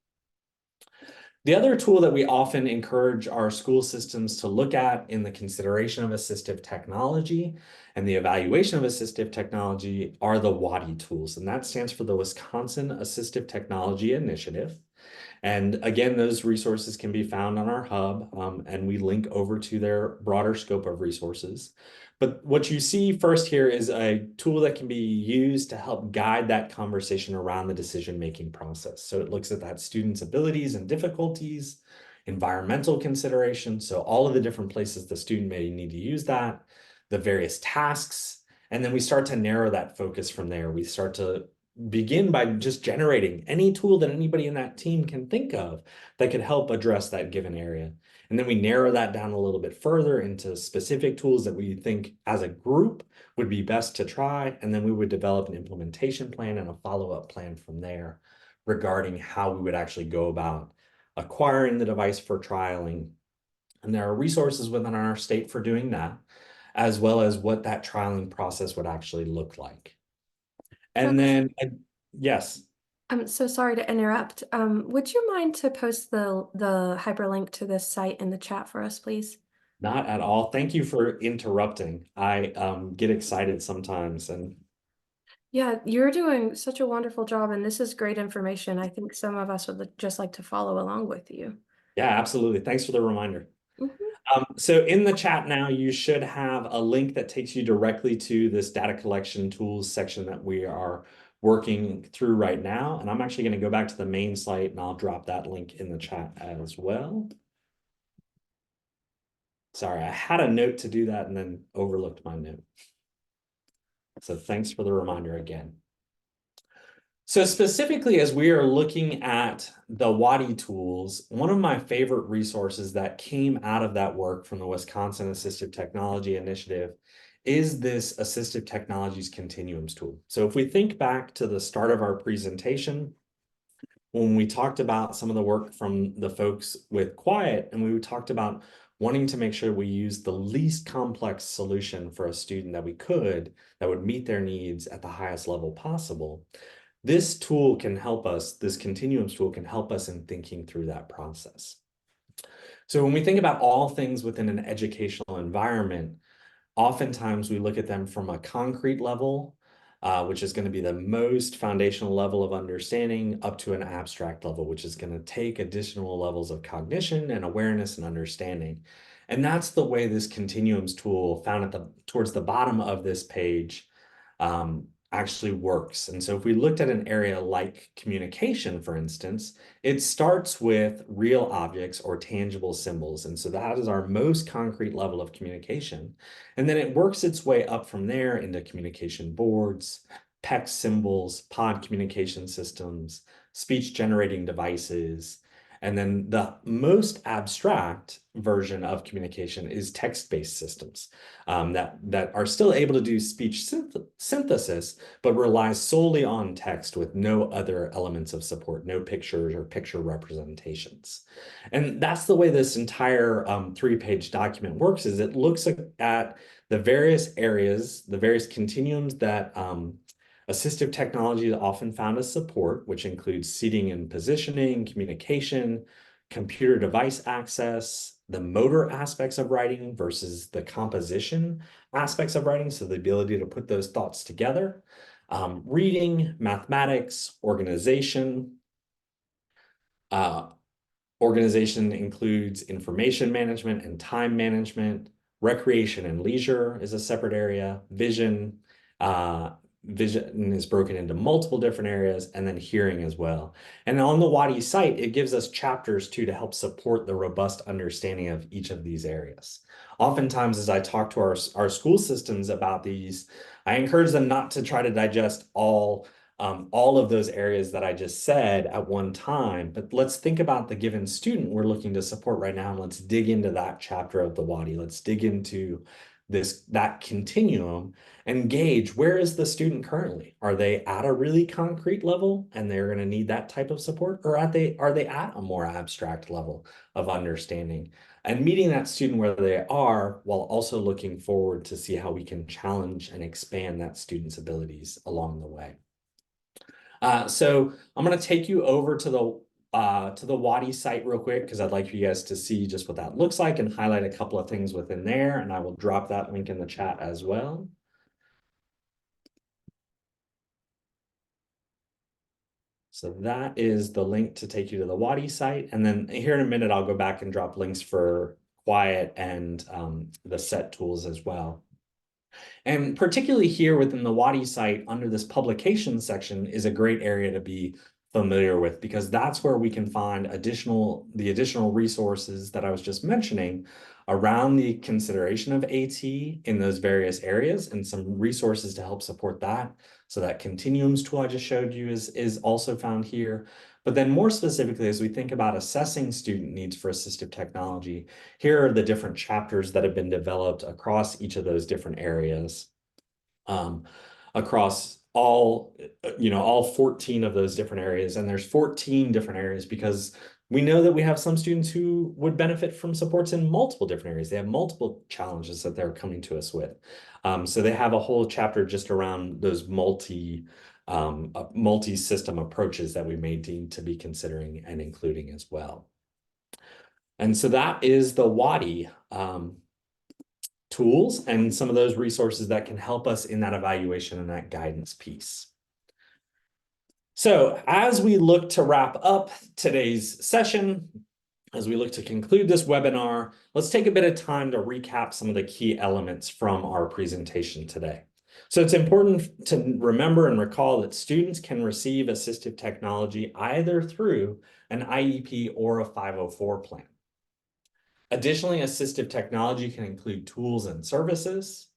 A: The other tool that we often encourage our school systems to look at in the consideration of assistive technology and the evaluation of assistive technology are the WADI tools, and that stands for the Wisconsin Assistive Technology Initiative. And again, those resources can be found on our hub, and we link over to their broader scope of resources. But what you see first here is a tool that can be used to help guide that conversation around the decision-making process. So it looks at that student's abilities and difficulties, environmental considerations, so all of the different places the student may need to use that, the various tasks, and then we start to narrow that focus from there. We start to begin by just generating any tool that anybody in that team can think of that could help address that given area. And then we narrow that down a little bit further into specific tools that we think as a group would be best to try. And then we would develop an implementation plan and a follow-up plan from there regarding how we would actually go about acquiring the device for trialing. And there are resources within our state for doing that, as well as what that trialing process would actually look like. And
B: Dr.
A: then, yes,
B: I'm so sorry to interrupt. Would you mind to post the hyperlink to this site in the chat for us, please?
A: not at all. Thank you for interrupting. I get excited sometimes, and
B: Yeah, you're doing such a wonderful job, and this is great information. I think some of us would just like to follow along with you.
A: yeah, absolutely. Thanks for the reminder.
B: Mhm.
A: So in the chat now, you should have a link that takes you directly to this data collection tools section that we are working through right now. And I'm actually going to go back to the main site and I'll drop that link in the chat as well. Sorry, I had a note to do that and then overlooked my note. So thanks for the reminder again. So specifically, as we are looking at the WADI tools, one of my favorite resources that came out of that work from the Wisconsin Assistive Technology Initiative is this Assistive Technologies Continuums tool. So if we think back to the start of our presentation, when we talked about some of the work from the folks with Quiet, and we talked about wanting to make sure we use the least complex solution for a student that we could, that would meet their needs at the highest level possible. This tool can help us, this continuums tool can help us in thinking through that process. So when we think about all things within an educational environment, oftentimes we look at them from a concrete level, which is going to be the most foundational level of understanding, up to an abstract level, which is going to take additional levels of cognition and awareness and understanding. And that's the way this continuums tool found at towards the bottom of this page actually works. And so if we looked at an area like communication, for instance, it starts with real objects or tangible symbols. And so that is our most concrete level of communication. And then it works its way up from there into communication boards, PEC symbols, pod communication systems, speech generating devices. And then the most abstract version of communication is text-based systems that are still able to do speech synthesis, but relies solely on text with no other elements of support, no pictures or picture representations. And that's the way this entire 3-page document works, is it looks at the various areas, the various continuums that assistive technology is often found as support, which includes seating and positioning, communication, computer device access, the motor aspects of writing versus the composition aspects of writing, so the ability to put those thoughts together, reading, mathematics, organization. Organization includes information management and time management. Recreation and leisure is a separate area. Vision, vision is broken into multiple different areas, and then hearing as well. And on the WADI site, it gives us chapters too to help support the robust understanding of each of these areas. Oftentimes, as I talk to our school systems about these, I encourage them not to try to digest all of those areas that I just said at one time, but let's think about the given student we're looking to support right now, and let's dig into that chapter of the WADI. Let's dig into that continuum and gauge where is the student currently? Are they at a really concrete level and they're going to need that type of support, or are they at a more abstract level of understanding? And meeting that student where they are while also looking forward to see how we can challenge and expand that student's abilities along the way. So I'm going to take you over to the Wadi site real quick because I'd like you guys to see just what that looks like and highlight a couple of things within there. And I will drop that link in the chat as well. So that is the link to take you to the Wadi site. And then here in a minute, I'll go back and drop links for Quiet and the set tools as well. And particularly here within the Wadi site under this publication section is a great area to be familiar with because that's where we can find the additional resources that I was just mentioning around the consideration of AT in those various areas and some resources to help support that. So that continuums tool I just showed you is also found here. But then more specifically, as we think about assessing student needs for assistive technology, here are the different chapters that have been developed across each of those different areas, um, across all 14 of those different areas. And there's 14 different areas because we know that we have some students who would benefit from supports in multiple different areas. They have multiple challenges that they're coming to us with. So they have a whole chapter just around those multi-system approaches that we may deem to be considering and including as well. And so that is the Wadi tools and some of those resources that can help us in that evaluation and that guidance piece. So as we look to wrap up today's session, as we look to conclude this webinar, let's take a bit of time to recap some of the key elements from our presentation today. So it's important to remember and recall that students can receive assistive technology either through an IEP or a 504 plan. Additionally, assistive technology can include tools and services.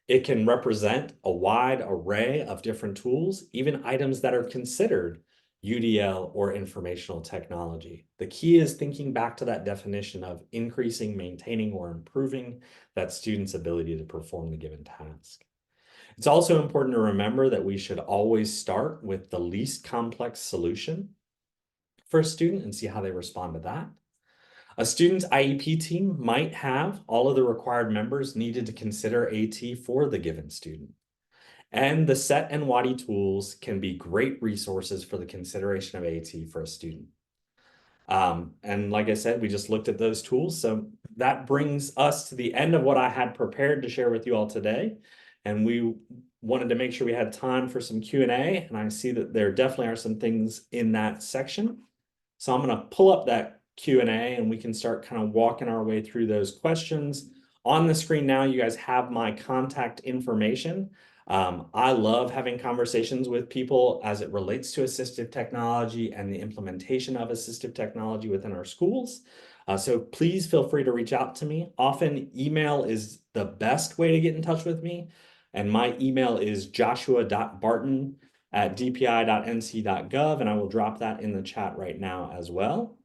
A: It can represent a wide array of different tools, even items that are considered UDL or informational technology. The key is thinking back to that definition of increasing, maintaining, or improving that student's ability to perform the given task. It's also important to remember that we should always start with the least complex solution for a student and see how they respond to that. A student's IEP team might have all of the required members needed to consider AT for the given student. And the SET and Wadi tools can be great resources for the consideration of AT for a student. And like I said, we just looked at those tools. So that brings us to the end of what I had prepared to share with you all today. And we wanted to make sure we had time for some Q&A. And I see that there definitely are some things in that section. So I'm going to pull up that Q&A and we can start kind of walking our way through those questions. On the screen now, you guys have my contact information. I love having conversations with people as it relates to assistive technology and the implementation of assistive technology within our schools. So please feel free to reach out to me. Often email is the best way to get in touch with me. And my email is joshua.barton@dpi.nc.gov, and I will drop that in the chat right now as well.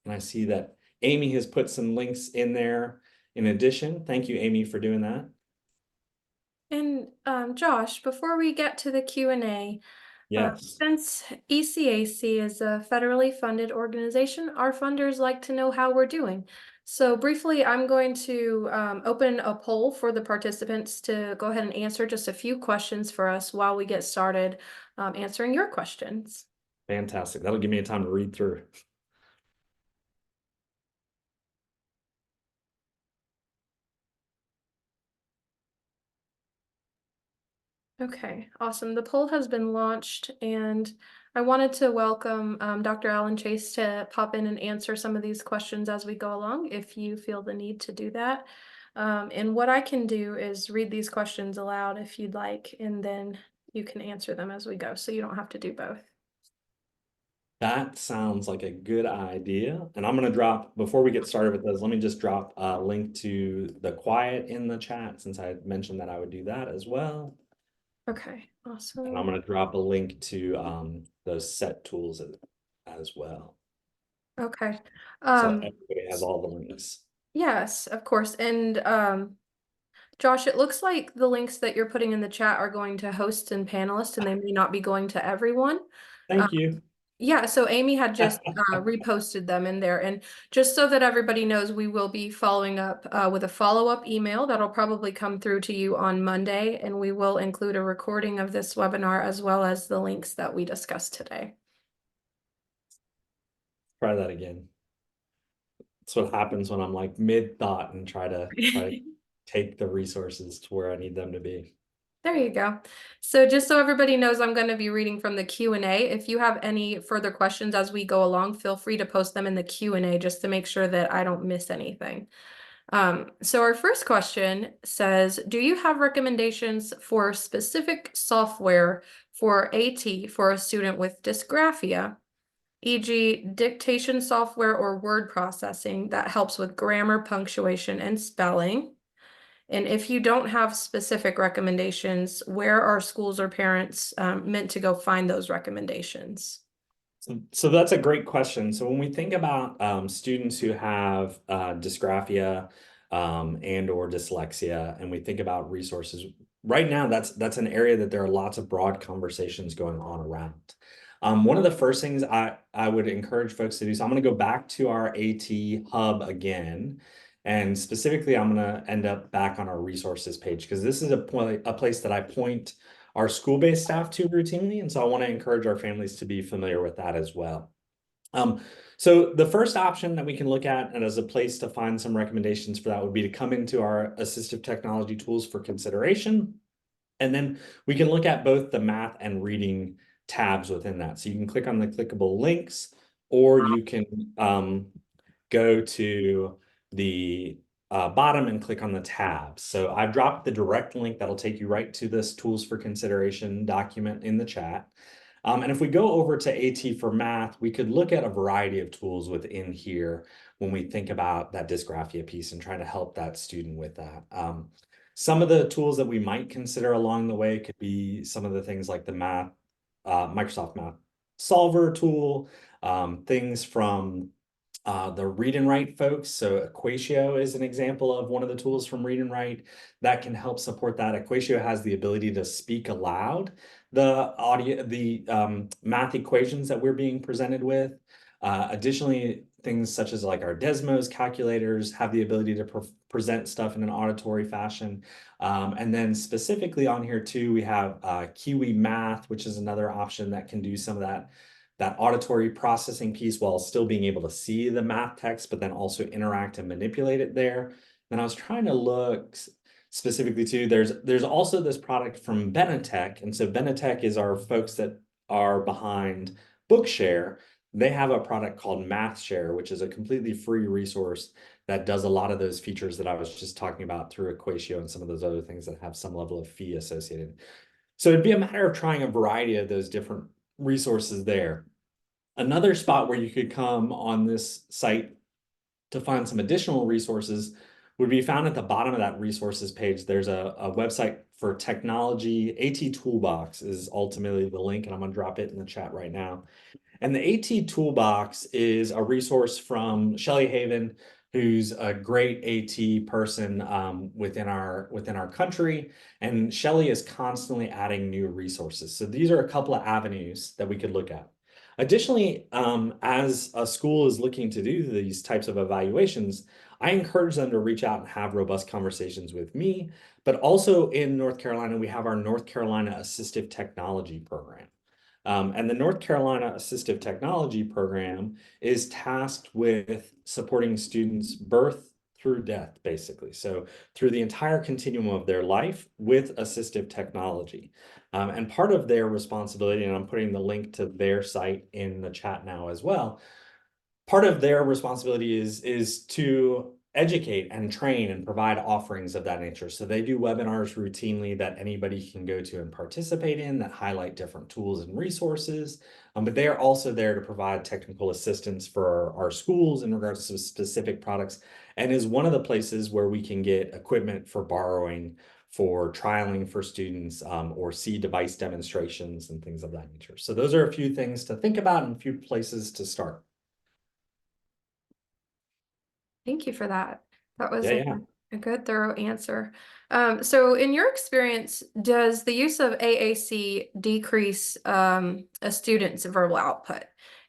A: And I see that Amy has put some links in there in addition. Thank you, Amy, for doing that.
B: And Josh, before we get to the Q&A,
A: Yes.
B: since ECAC is a federally funded organization, our funders like to know how we're doing. So briefly, I'm going to open a poll for the participants to go ahead and answer just a few questions for us while we get started answering your questions.
A: Fantastic. That'll give me a time to read through.
B: Okay, awesome. The poll has been launched, and I wanted to welcome Dr. Alan Chase to pop in and answer some of these questions as we go along, if you feel the need to do that. And what I can do is read these questions aloud if you'd like, and then you can answer them as we go, so you don't have to do both.
A: That sounds like a good idea. And I'm going to drop, before we get started with this, let me just drop a link to the Quiet in the chat since I mentioned that I would do that as well.
B: Okay,
A: And I'm
B: awesome.
A: going to drop a link to those set tools as well.
B: Okay.
A: So everybody has all the links.
B: Yes, of course. And Josh, it looks like the links that you're putting in the chat are going to hosts and panelists, and they may not be going to everyone. Um,
A: Thank you.
B: yeah, so Amy had just reposted them in there. And just so that everybody knows, we will be following up with a follow-up email that'll probably come through to you on Monday, and we will include a recording of this webinar as well as the links that we discussed today.
A: Try that again. That's what happens when I'm like mid-thought and try to take the resources to where I need them to be.
B: There you go. So just so everybody knows, I'm going to be reading from the Q&A. If you have any further questions as we go along, feel free to post them in the Q&A just to make sure that I don't miss anything. So our first question says, do you have recommendations for specific software for AT for a student with dysgraphia, e.g. dictation software or word processing that helps with grammar, punctuation, and spelling? And if you don't have specific recommendations, where are schools or parents meant to go find those recommendations?
A: So that's a great question. So when we think about students who have dysgraphia and or dyslexia, and we think about resources, right now that's an area that there are lots of broad conversations going on around. One of the first things I would encourage folks to do, so I'm going to go back to our AT hub again, and specifically I'm going to end up back on our resources page because this is a place that I point our school-based staff to routinely. And so I want to encourage our families to be familiar with that as well. So the first option that we can look at and as a place to find some recommendations for that would be to come into our assistive technology tools for consideration. And then we can look at both the math and reading tabs within that. So you can click on the clickable links, or you can go to the bottom and click on the tabs. So I've dropped the direct link that'll take you right to this tools for consideration document in the chat. And if we go over to AT for math, we could look at a variety of tools within here when we think about that dysgraphia piece and try to help that student with that. Some of the tools that we might consider along the way could be some of the things like the Microsoft Math Solver tool, things from the Read and Write folks. So Equatio is an example of one of the tools from Read and Write that can help support that. Equatio has the ability to speak aloud the math equations that we're being presented with. Additionally, things such as like our Desmos calculators have the ability to present stuff in an auditory fashion. And then specifically on here too, we have Kiwi Math, which is another option that can do some of that auditory processing piece while still being able to see the math text, but then also interact and manipulate it there. And I was trying to look specifically too, there's also this product from Benetech. And so Benetech is our folks that are behind Bookshare. They have a product called MathShare, which is a completely free resource that does a lot of those features that I was just talking about through Equatio and some of those other things that have some level of fee associated. So it'd be a matter of trying a variety of those different resources there. Another spot where you could come on this site to find some additional resources would be found at the bottom of that resources page. There's a website for technology. AT Toolbox is ultimately the link, and I'm going to drop it in the chat right now. And the AT Toolbox is a resource from Shelley Haven, who's a great AT person within our country. And Shelley is constantly adding new resources. So these are a couple of avenues that we could look at. Additionally, as a school is looking to do these types of evaluations, I encourage them to reach out and have robust conversations with me. But also in North Carolina, we have our North Carolina Assistive Technology program. And the North Carolina Assistive Technology program is tasked with supporting students birth through death, basically. So through the entire continuum of their life with assistive technology. And part of their responsibility, and I'm putting the link to their site in the chat now as well, part of their responsibility is to educate and train and provide offerings of that nature. So they do webinars routinely that anybody can go to and participate in that highlight different tools and resources. But they are also there to provide technical assistance for our schools in regards to specific products, and is one of the places where we can get equipment for borrowing, for trialing for students, or see device demonstrations and things of that nature. So those are a few things to think about and a few places to start.
B: Thank you for that. That was
A: Yeah.
B: A good thorough answer. So in your experience, does the use of AAC decrease a student's verbal output?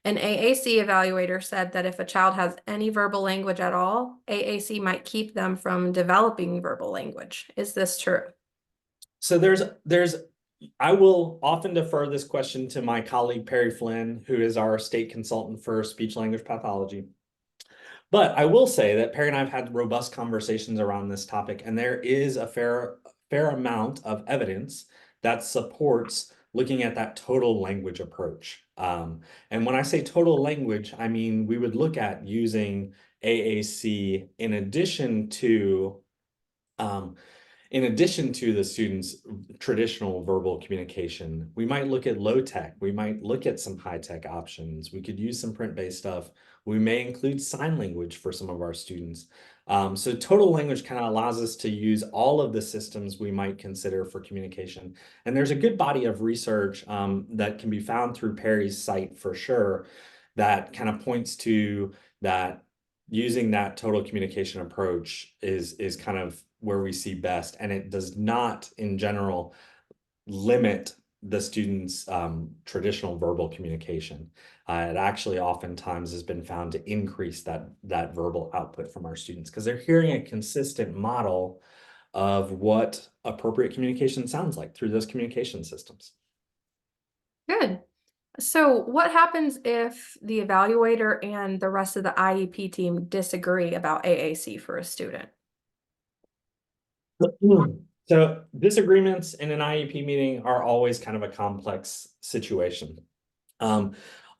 B: An AAC evaluator said that if a child has any verbal language at all, AAC might keep them from developing verbal language. Is this true?
A: So I will often defer this question to my colleague Perry Flynn, who is our state consultant for speech language pathology. But I will say that Perry and I have had robust conversations around this topic, and there is a fair amount of evidence that supports looking at that total language approach. And when I say total language, I mean we would look at using AAC um, in addition to the students' traditional verbal communication. We might look at low tech. We might look at some high tech options. We could use some print-based stuff. We may include sign language for some of our students. So total language kind of allows us to use all of the systems we might consider for communication. And there's a good body of research that can be found through Perry's site for sure that kind of points to that using that total communication approach is kind of where we see best, and it does not in general limit the students' traditional verbal communication. It actually oftentimes has been found to increase that verbal output from our students because they're hearing a consistent model of what appropriate communication sounds like through those communication systems.
B: Good. So what happens if the evaluator and the rest of the IEP team disagree about AAC for a student?
A: So disagreements in an IEP meeting are always kind of a complex situation. Um,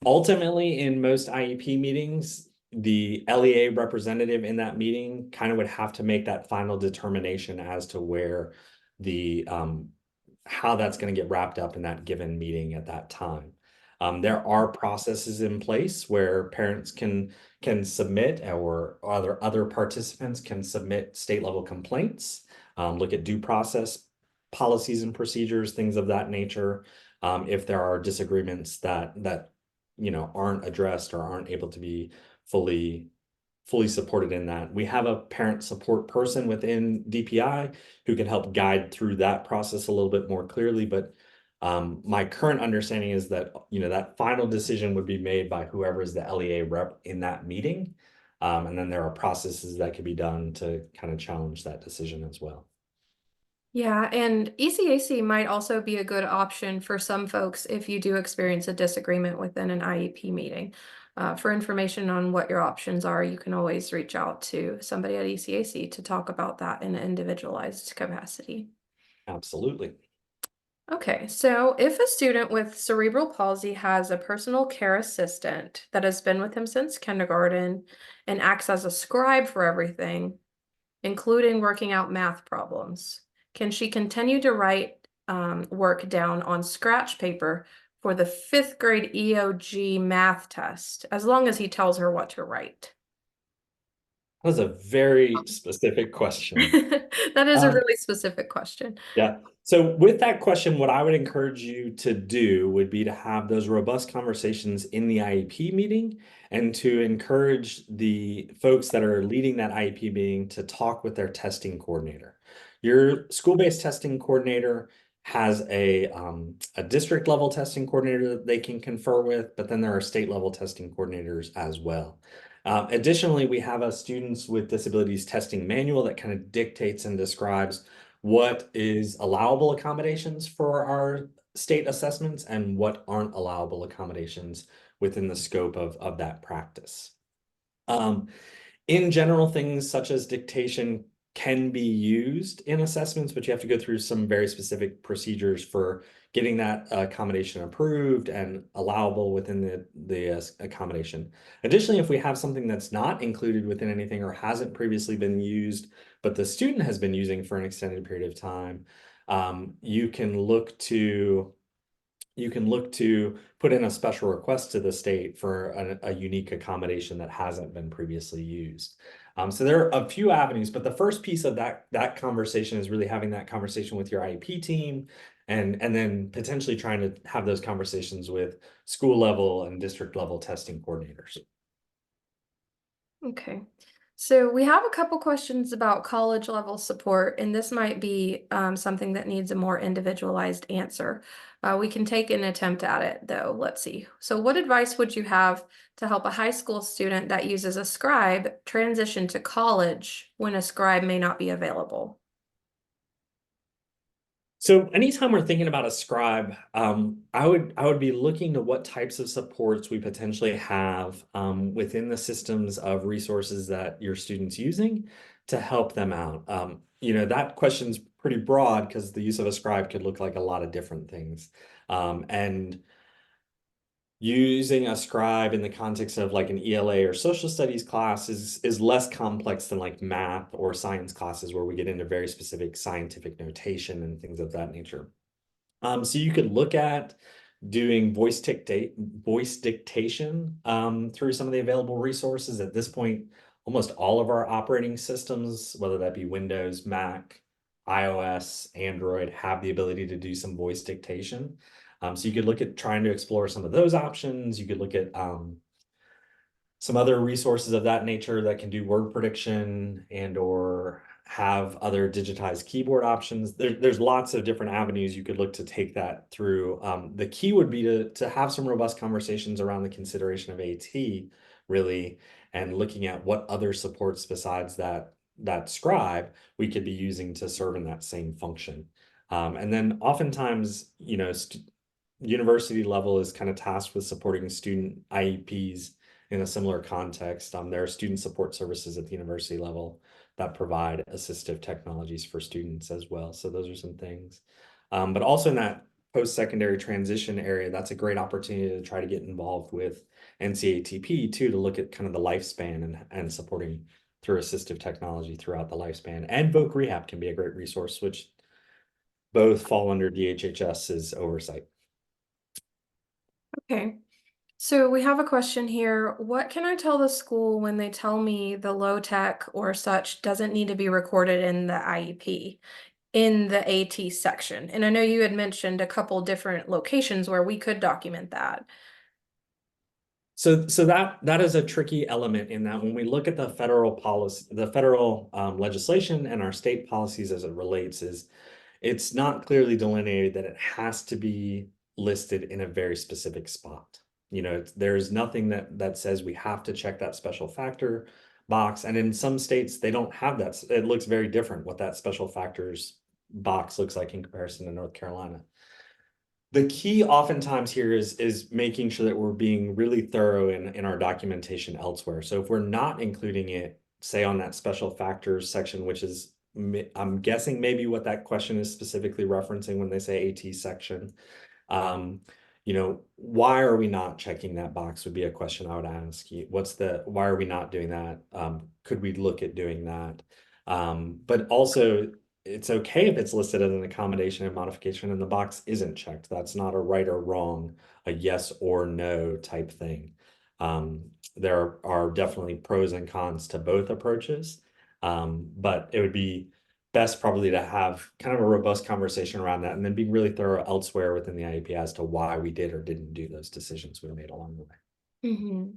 A: Ultimately, in most IEP meetings, the LEA representative in that meeting kind of would have to make that final determination as to where the how that's going to get wrapped up in that given meeting at that time. There are processes in place where parents can submit, or other participants can submit state level complaints, look at due process policies and procedures, things of that nature. If there are disagreements that aren't addressed or aren't able to be fully supported in that. We have a parent support person within DPI who can help guide through that process a little bit more clearly. But my current understanding is that that final decision would be made by whoever is the LEA rep in that meeting. And then there are processes that could be done to kind of challenge that decision as well.
B: Yeah, and ECAC might also be a good option for some folks if you do experience a disagreement within an IEP meeting. For information on what your options are, you can always reach out to somebody at ECAC to talk about that in an individualized capacity.
A: Absolutely.
B: Okay, so if a student with cerebral palsy has a personal care assistant that has been with him since kindergarten and acts as a scribe for everything, including working out math problems, can she continue to write work down on scratch paper for the 5th grade EOG math test, as long as he tells her what to write?
A: That was a very specific question.
B: That is a
A: Um,
B: really specific question.
A: Yeah. So with that question, what I would encourage you to do would be to have those robust conversations in the IEP meeting and to encourage the folks that are leading that IEP meeting to talk with their testing coordinator. Your school-based testing coordinator has a district level testing coordinator that they can confer with, but then there are state level testing coordinators as well. Additionally, we have a students with disabilities testing manual that kind of dictates and describes what is allowable accommodations for our state assessments and what aren't allowable accommodations within the scope of that practice. Um, in general, things such as dictation can be used in assessments, but you have to go through some very specific procedures for getting that accommodation approved and allowable within the accommodation. Additionally, if we have something that's not included within anything or hasn't previously been used, but the student has been using for an extended period of time, you can look to put in a special request to the state for a unique accommodation that hasn't been previously used. So there are a few avenues, but the first piece of that conversation is really having that conversation with your IEP team and then potentially trying to have those conversations with school level and district level testing coordinators.
B: Okay. So we have a couple questions about college level support, and this might be something that needs a more individualized answer. We can take an attempt at it though. Let's see. So what advice would you have to help a high school student that uses a scribe transition to college when a scribe may not be available?
A: So anytime we're thinking about a scribe, I would be looking to what types of supports we potentially have within the systems of resources that your student's using to help them out. That question's pretty broad because the use of a scribe could look like a lot of different things. And using a scribe in the context of like an ELA or social studies class is less complex than like math or science classes where we get into very specific scientific notation and things of that nature. So you could look at doing voice dictation through some of the available resources. At this point, almost all of our operating systems, whether that be Windows, Mac, iOS, Android, have the ability to do some voice dictation. So you could look at trying to explore some of those options. You could look at some other resources of that nature that can do word prediction and or have other digitized keyboard options. There's lots of different avenues you could look to take that through. The key would be to have some robust conversations around the consideration of AT, really, and looking at what other supports besides that scribe we could be using to serve in that same function. And then oftentimes, university level is kind of tasked with supporting student IEPs in a similar context. There are student support services at the university level that provide assistive technologies for students as well. So those are some things. But also in that post-secondary transition area, that's a great opportunity to try to get involved with NCATP too, to look at kind of the lifespan and supporting through assistive technology throughout the lifespan. And Voc Rehab can be a great resource, which both fall under DHHS's oversight.
B: Okay. So we have a question here. What can I tell the school when they tell me the low tech or such doesn't need to be recorded in the IEP in the AT section? And I know you had mentioned a couple different locations where we could document that.
A: So that is a tricky element in that when we look at the federal policy, the federal legislation and our state policies as it relates, is it's not clearly delineated that it has to be listed in a very specific spot. There's nothing that says we have to check that special factor box. And in some states, they don't have that. It looks very different what that special factors box looks like in comparison to North Carolina. The key oftentimes here is making sure that we're being really thorough in our documentation elsewhere. So if we're not including it, say on that special factors section, which is, I'm guessing maybe what that question is specifically referencing when they say AT section. Why are we not checking that box would be a question I would ask you. Why are we not doing that? Could we look at doing that? But also it's okay if it's listed as an accommodation and modification and the box isn't checked. That's not a right or wrong, a yes or no type thing. There are definitely pros and cons to both approaches, but it would be best probably to have kind of a robust conversation around that and then being really thorough elsewhere within the IEP as to why we did or didn't do those decisions we made along the way.
B: Mhm.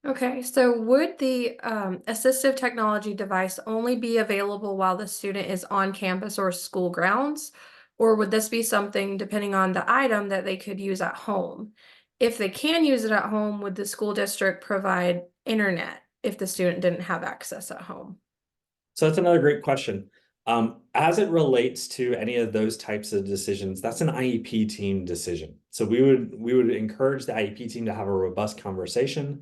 B: Okay, so would the assistive technology device only be available while the student is on campus or school grounds? Or would this be something, depending on the item, that they could use at home? If they can use it at home, would the school district provide internet if the student didn't have access at home?
A: So that's another great question. As it relates to any of those types of decisions, that's an IEP team decision. So we would encourage the IEP team to have a robust conversation,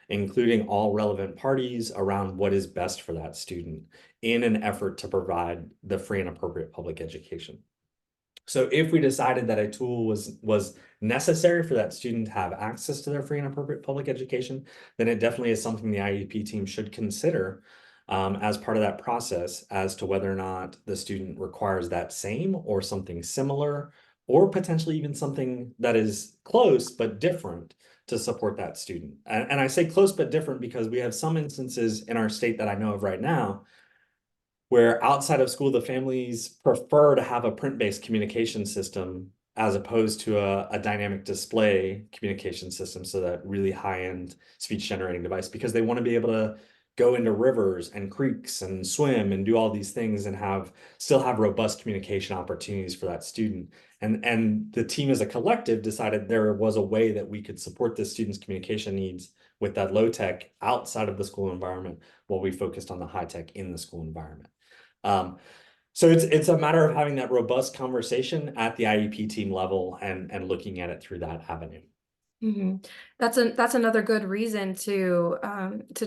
A: including all relevant parties around what is best for that student in an effort to provide the free and appropriate public education. So if we decided that a tool was necessary for that student to have access to their free and appropriate public education, then it definitely is something the IEP team should consider as part of that process as to whether or not the student requires that same or something similar, or potentially even something that is close but different to support that student. And I say close but different because we have some instances in our state that I know of right now where outside of school, the families prefer to have a print-based communication system as opposed to a dynamic display communication system. So that really high-end speech generating device, because they want to be able to go into rivers and creeks and swim and do all these things and still have robust communication opportunities for that student. And the team as a collective decided there was a way that we could support the student's communication needs with that low tech outside of the school environment while we focused on the high tech in the school environment. Um, so it's a matter of having that robust conversation at the IEP team level and looking at it through that avenue.
B: That's another good reason to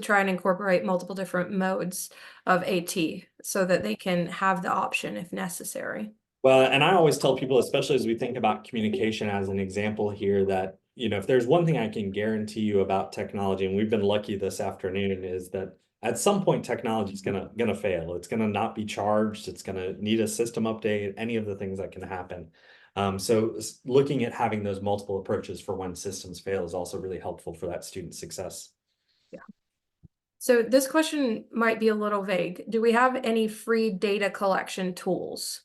B: try and incorporate multiple different modes of AT so that they can have the option if necessary.
A: Well, and I always tell people, especially as we think about communication as an example here, that, if there's one thing I can guarantee you about technology, and we've been lucky this afternoon, is that at some point technology is gonna fail. It's gonna not be charged. It's gonna need a system update, any of the things that can happen. So looking at having those multiple approaches for when systems fail is also really helpful for that student success.
B: Yeah. So this question might be a little vague. Do we have any free data collection tools?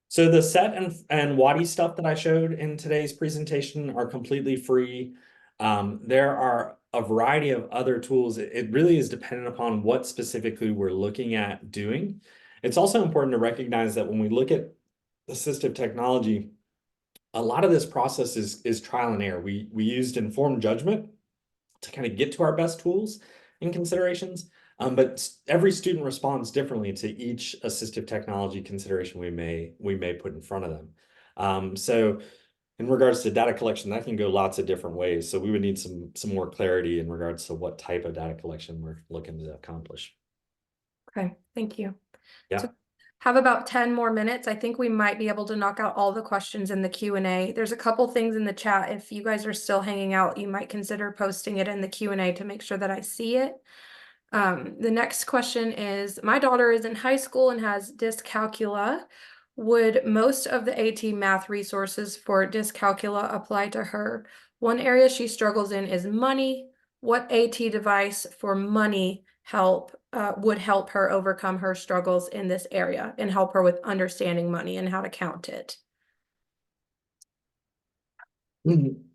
A: So the set and Wadi stuff that I showed in today's presentation are completely free. There are a variety of other tools. It really is dependent upon what specifically we're looking at doing. It's also important to recognize that when we look at assistive technology, a lot of this process is trial and error. We used informed judgment to kind of get to our best tools and considerations. But every student responds differently to each assistive technology consideration we may put in front of them. So in regards to data collection, that can go lots of different ways. So we would need some more clarity in regards to what type of data collection we're looking to accomplish.
B: Okay, thank you.
A: Yeah.
B: So have about 10 more minutes. I think we might be able to knock out all the questions in the Q&A. There's a couple things in the chat. If you guys are still hanging out, you might consider posting it in the Q&A to make sure that I see it. The next question is, my daughter is in high school and has dyscalculia. Would most of the AT math resources for dyscalculia apply to her? One area she struggles in is money. What AT device for money would help her overcome her struggles in this area and help her with understanding money and how to count it?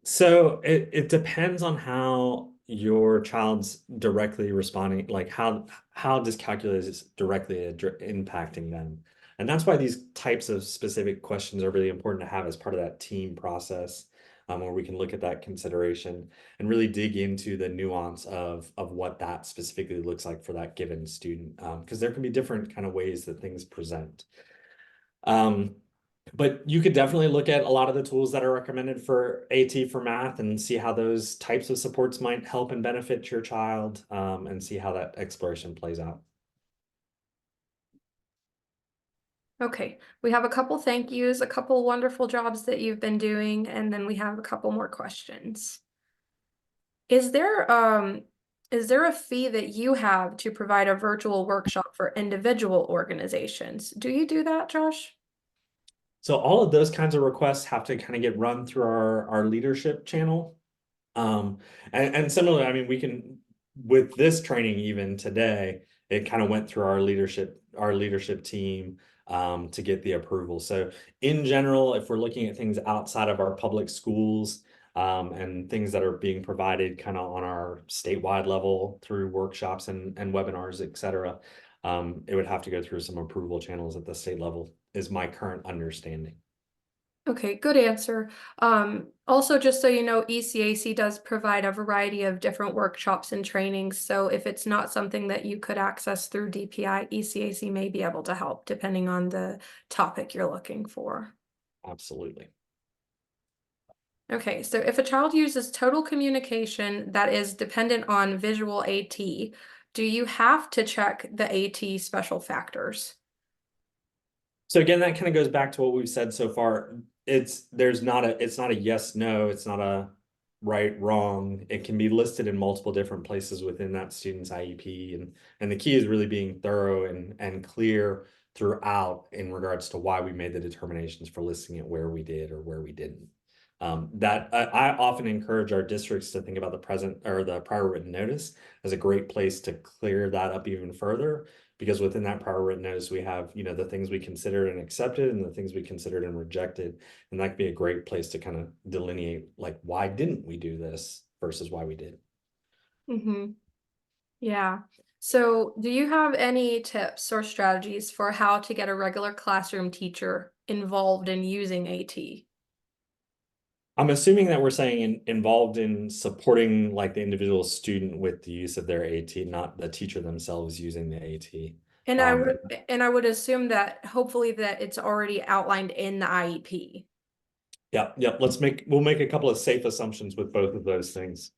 A: So it depends on how your child's directly responding, like how this calculus is directly impacting them. And that's why these types of specific questions are really important to have as part of that team process, where we can look at that consideration and really dig into the nuance of what that specifically looks like for that given student, because there can be different kind of ways that things present. But you could definitely look at a lot of the tools that are recommended for AT for math and see how those types of supports might help and benefit your child, and see how that exploration plays out.
B: Okay, we have a couple thank yous, a couple wonderful jobs that you've been doing, and then we have a couple more questions. Is there a fee that you have to provide a virtual workshop for individual organizations? Do you do that, Josh?
A: So all of those kinds of requests have to kind of get run through our leadership channel. And similarly, I mean, we can, with this training even today, it kind of went through our leadership team, to get the approval. So in general, if we're looking at things outside of our public schools, and things that are being provided kind of on our statewide level through workshops and webinars, et cetera, it would have to go through some approval channels at the state level, is my current understanding.
B: Okay, good answer. Also, just so you know, ECAC does provide a variety of different workshops and trainings. So if it's not something that you could access through DPI, ECAC may be able to help depending on the topic you're looking for.
A: Absolutely.
B: Okay, so if a child uses total communication that is dependent on visual AT, do you have to check the AT special factors?
A: So again, that kind of goes back to what we've said so far. It's not a yes, no, it's not a right, wrong. It can be listed in multiple different places within that student's IEP. And the key is really being thorough and clear throughout in regards to why we made the determinations for listing it where we did or where we didn't. That I often encourage our districts to think about the present or the prior written notice as a great place to clear that up even further, because within that prior written notice, we have, the things we considered and accepted and the things we considered and rejected. And that could be a great place to kind of delineate, like, why didn't we do this versus why we did.
B: Mm-hmm. Yeah. So, do you have any tips or strategies for how to get a regular classroom teacher involved in using AT?
A: I'm assuming that we're saying involved in supporting like the individual student with the use of their AT, not the teacher themselves using the AT.
B: And I
A: Um,
B: would and I would assume that hopefully that it's already outlined in the IEP.
A: yeah, yeah. We'll make a couple of safe assumptions with both of those things.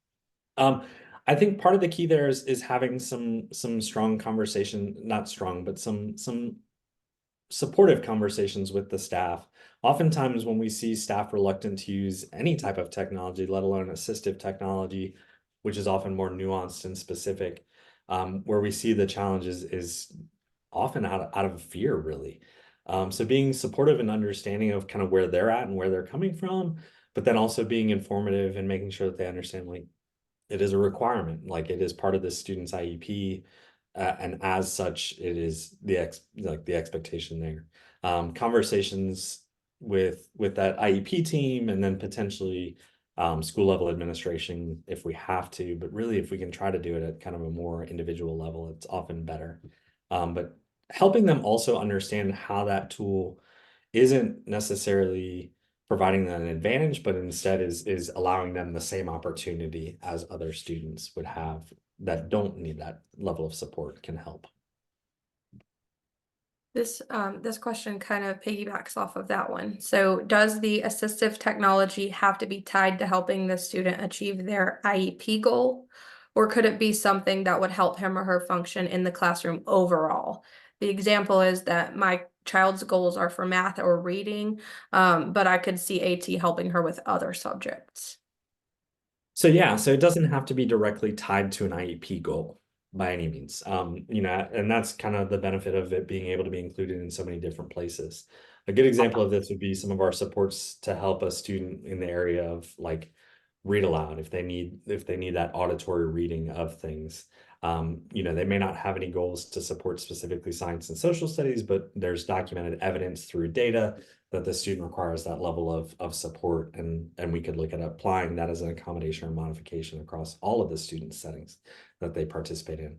A: Um, I think part of the key there is having some strong conversation, not strong, but some supportive conversations with the staff. Oftentimes, when we see staff reluctant to use any type of technology, let alone assistive technology, which is often more nuanced and specific, where we see the challenges is often out of fear, really. So being supportive and understanding of kind of where they're at and where they're coming from, but then also being informative and making sure that they understand like it is a requirement, like it is part of the student's IEP, and as such, it is the expectation there. Conversations with that IEP team, and then potentially school level administration if we have to. But really, if we can try to do it at kind of a more individual level, it's often better. But helping them also understand how that tool isn't necessarily providing them an advantage, but instead is allowing them the same opportunity as other students would have that don't need that level of support can help.
B: This question kind of piggybacks off of that one. So, does the assistive technology have to be tied to helping the student achieve their IEP goal, or could it be something that would help him or her function in the classroom overall? The example is that my child's goals are for math or reading, but I could see AT helping her with other subjects.
A: So yeah, so it doesn't have to be directly tied to an IEP goal by any means. And that's kind of the benefit of it being able to be included in so many different places. A good example of this would be some of our supports to help a student in the area of like read aloud if they need that auditory reading of things. They may not have any goals to support specifically science and social studies, but there's documented evidence through data that the student requires that level of support, and we could look at applying that as an accommodation or modification across all of the student settings that they participate in.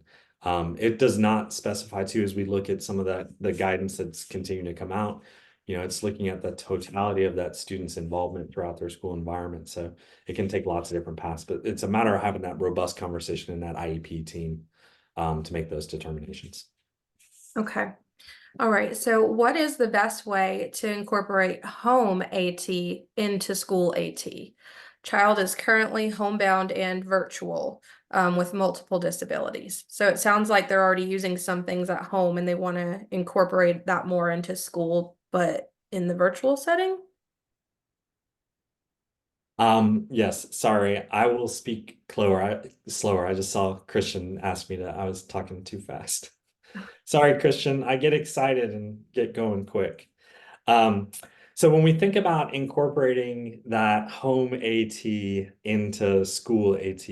A: It does not specify too, as we look at some of the guidance that's continuing to come out, it's looking at the totality of that student's involvement throughout their school environment. So it can take lots of different paths, but it's a matter of having that robust conversation in that IEP team to make those determinations.
B: Okay. All right. So, what is the best way to incorporate home AT into school AT? Child is currently homebound and virtual with multiple disabilities. So, it sounds like they're already using some things at home and they want to incorporate that more into school, but in the virtual setting?
A: Yes, sorry, I will speak slower. I just saw Christian ask me to, I was talking too fast. Sorry, Christian, I get excited and get going quick. Um, so when we think about incorporating that home AT into school AT,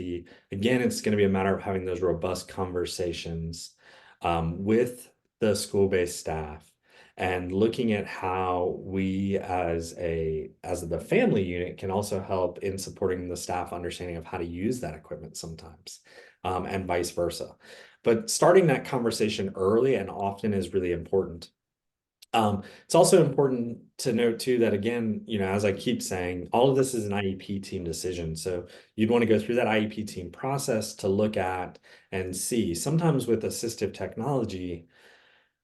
A: again, it's going to be a matter of having those robust conversations with the school-based staff and looking at how we as the family unit can also help in supporting the staff understanding of how to use that equipment sometimes, and vice versa. But starting that conversation early and often is really important. It's also important to note too that again, as I keep saying, all of this is an IEP team decision. So you'd want to go through that IEP team process to look at and see. Sometimes with assistive technology,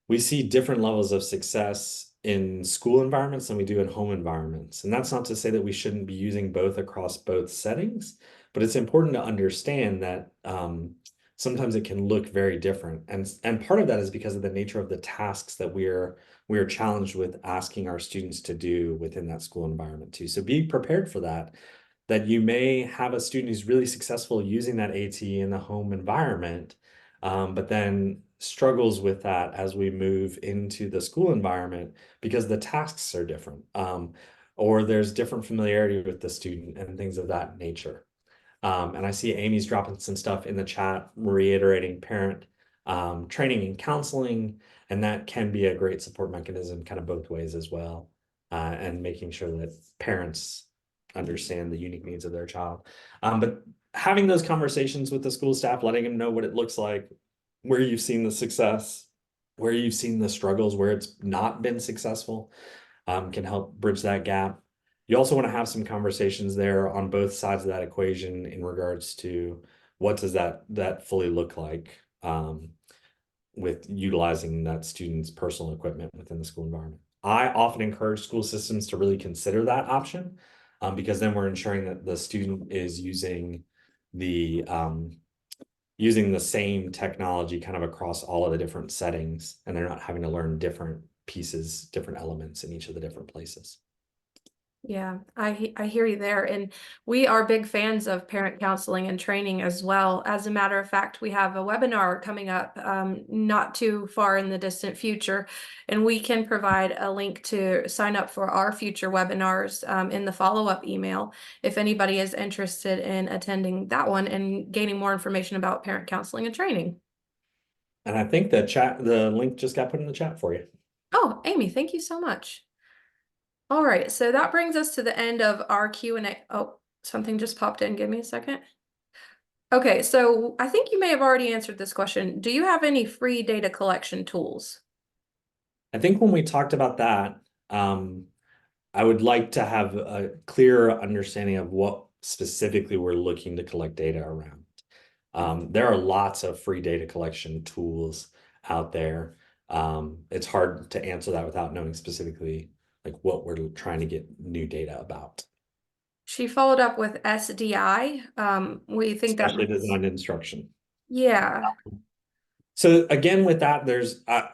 A: we see different levels of success in school environments than we do in home environments. And that's not to say that we shouldn't be using both across both settings, but it's important to understand that sometimes it can look very different. And part of that is because of the nature of the tasks that we're challenged with asking our students to do within that school environment too. So be prepared for that you may have a student who's really successful using that AT in the home environment, but then struggles with that as we move into the school environment because the tasks are different, or there's different familiarity with the student and things of that nature. And I see Amy's dropping some stuff in the chat, reiterating parent training and counseling, and that can be a great support mechanism kind of both ways as well, and making sure that parents understand the unique needs of their child. But having those conversations with the school staff, letting them know what it looks like, where you've seen the success, where you've seen the struggles, where it's not been successful, can help bridge that gap. You also want to have some conversations there on both sides of that equation in regards to what does that fully look like, with utilizing that student's personal equipment within the school environment. I often encourage school systems to really consider that option, because then we're ensuring that the student is the using the same technology kind of across all of the different settings, and they're not having to learn different pieces, different elements in each of the different places.
B: Yeah, I hear you there. And we are big fans of parent counseling and training as well. As a matter of fact, we have a webinar coming up not too far in the distant future, and we can provide a link to sign up for our future webinars in the follow-up email if anybody is interested in attending that one and gaining more information about parent counseling and training.
A: And I think the link just got put in the chat for you.
B: Oh, Amy, thank you so much. All right, so that brings us to the end of our Q&A. Oh, something just popped in. Give me a second. Okay, so I think you may have already answered this question. Do you have any free data collection tools?
A: I think when we talked about that, um, I would like to have a clear understanding of what specifically we're looking to collect data around. There are lots of free data collection tools out there. It's hard to answer that without knowing specifically like what we're trying to get new data about.
B: She followed up with SDI. We think that
A: Especially
B: means,
A: designed instruction.
B: yeah.
A: So again, with that,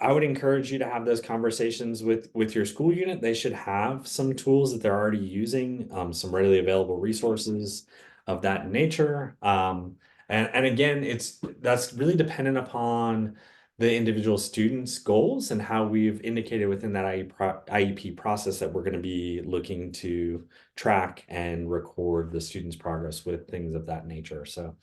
A: I would encourage you to have those conversations with your school unit. They should have some tools that they're already using, some readily available resources of that nature. And again, that's really dependent upon the individual student's goals and how we've indicated within that IEP process that we're going to be looking to track and record the student's progress with things of that nature. So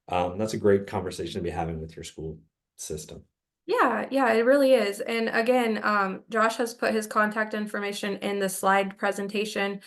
A: that's a great conversation to be having with your school system.
B: Yeah, it really is. And again, Josh has put his contact information in the slide presentation.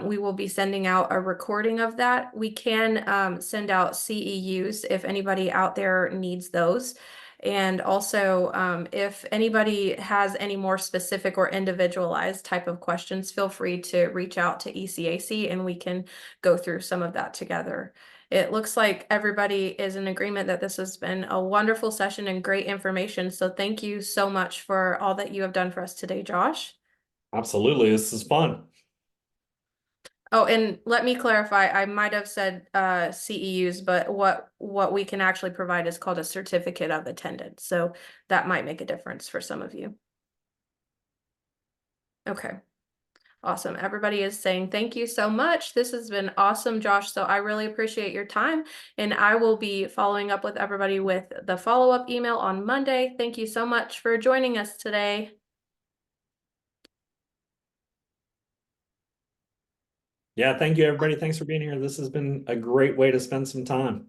B: We will be sending out a recording of that. We can send out CEUs if anybody out there needs those. And also, if anybody has any more specific or individualized type of questions, feel free to reach out to ECAC and we can go through some of that together. It looks like everybody is in agreement that this has been a wonderful session and great information. So thank you so much for all that you have done for us today, Josh.
A: Absolutely. This is fun.
B: Oh, and let me clarify, I might have said CEUs, but what we can actually provide is called a certificate of attendance. So that might make a difference for some of you. Okay. Awesome. Everybody is saying thank you so much. This has been awesome, Josh. So I really appreciate your time. And I will be following up with everybody with the follow-up email on Monday. Thank you so much for joining us today.
A: Yeah, thank you, everybody. Thanks for being here. This has been a great way to spend some time.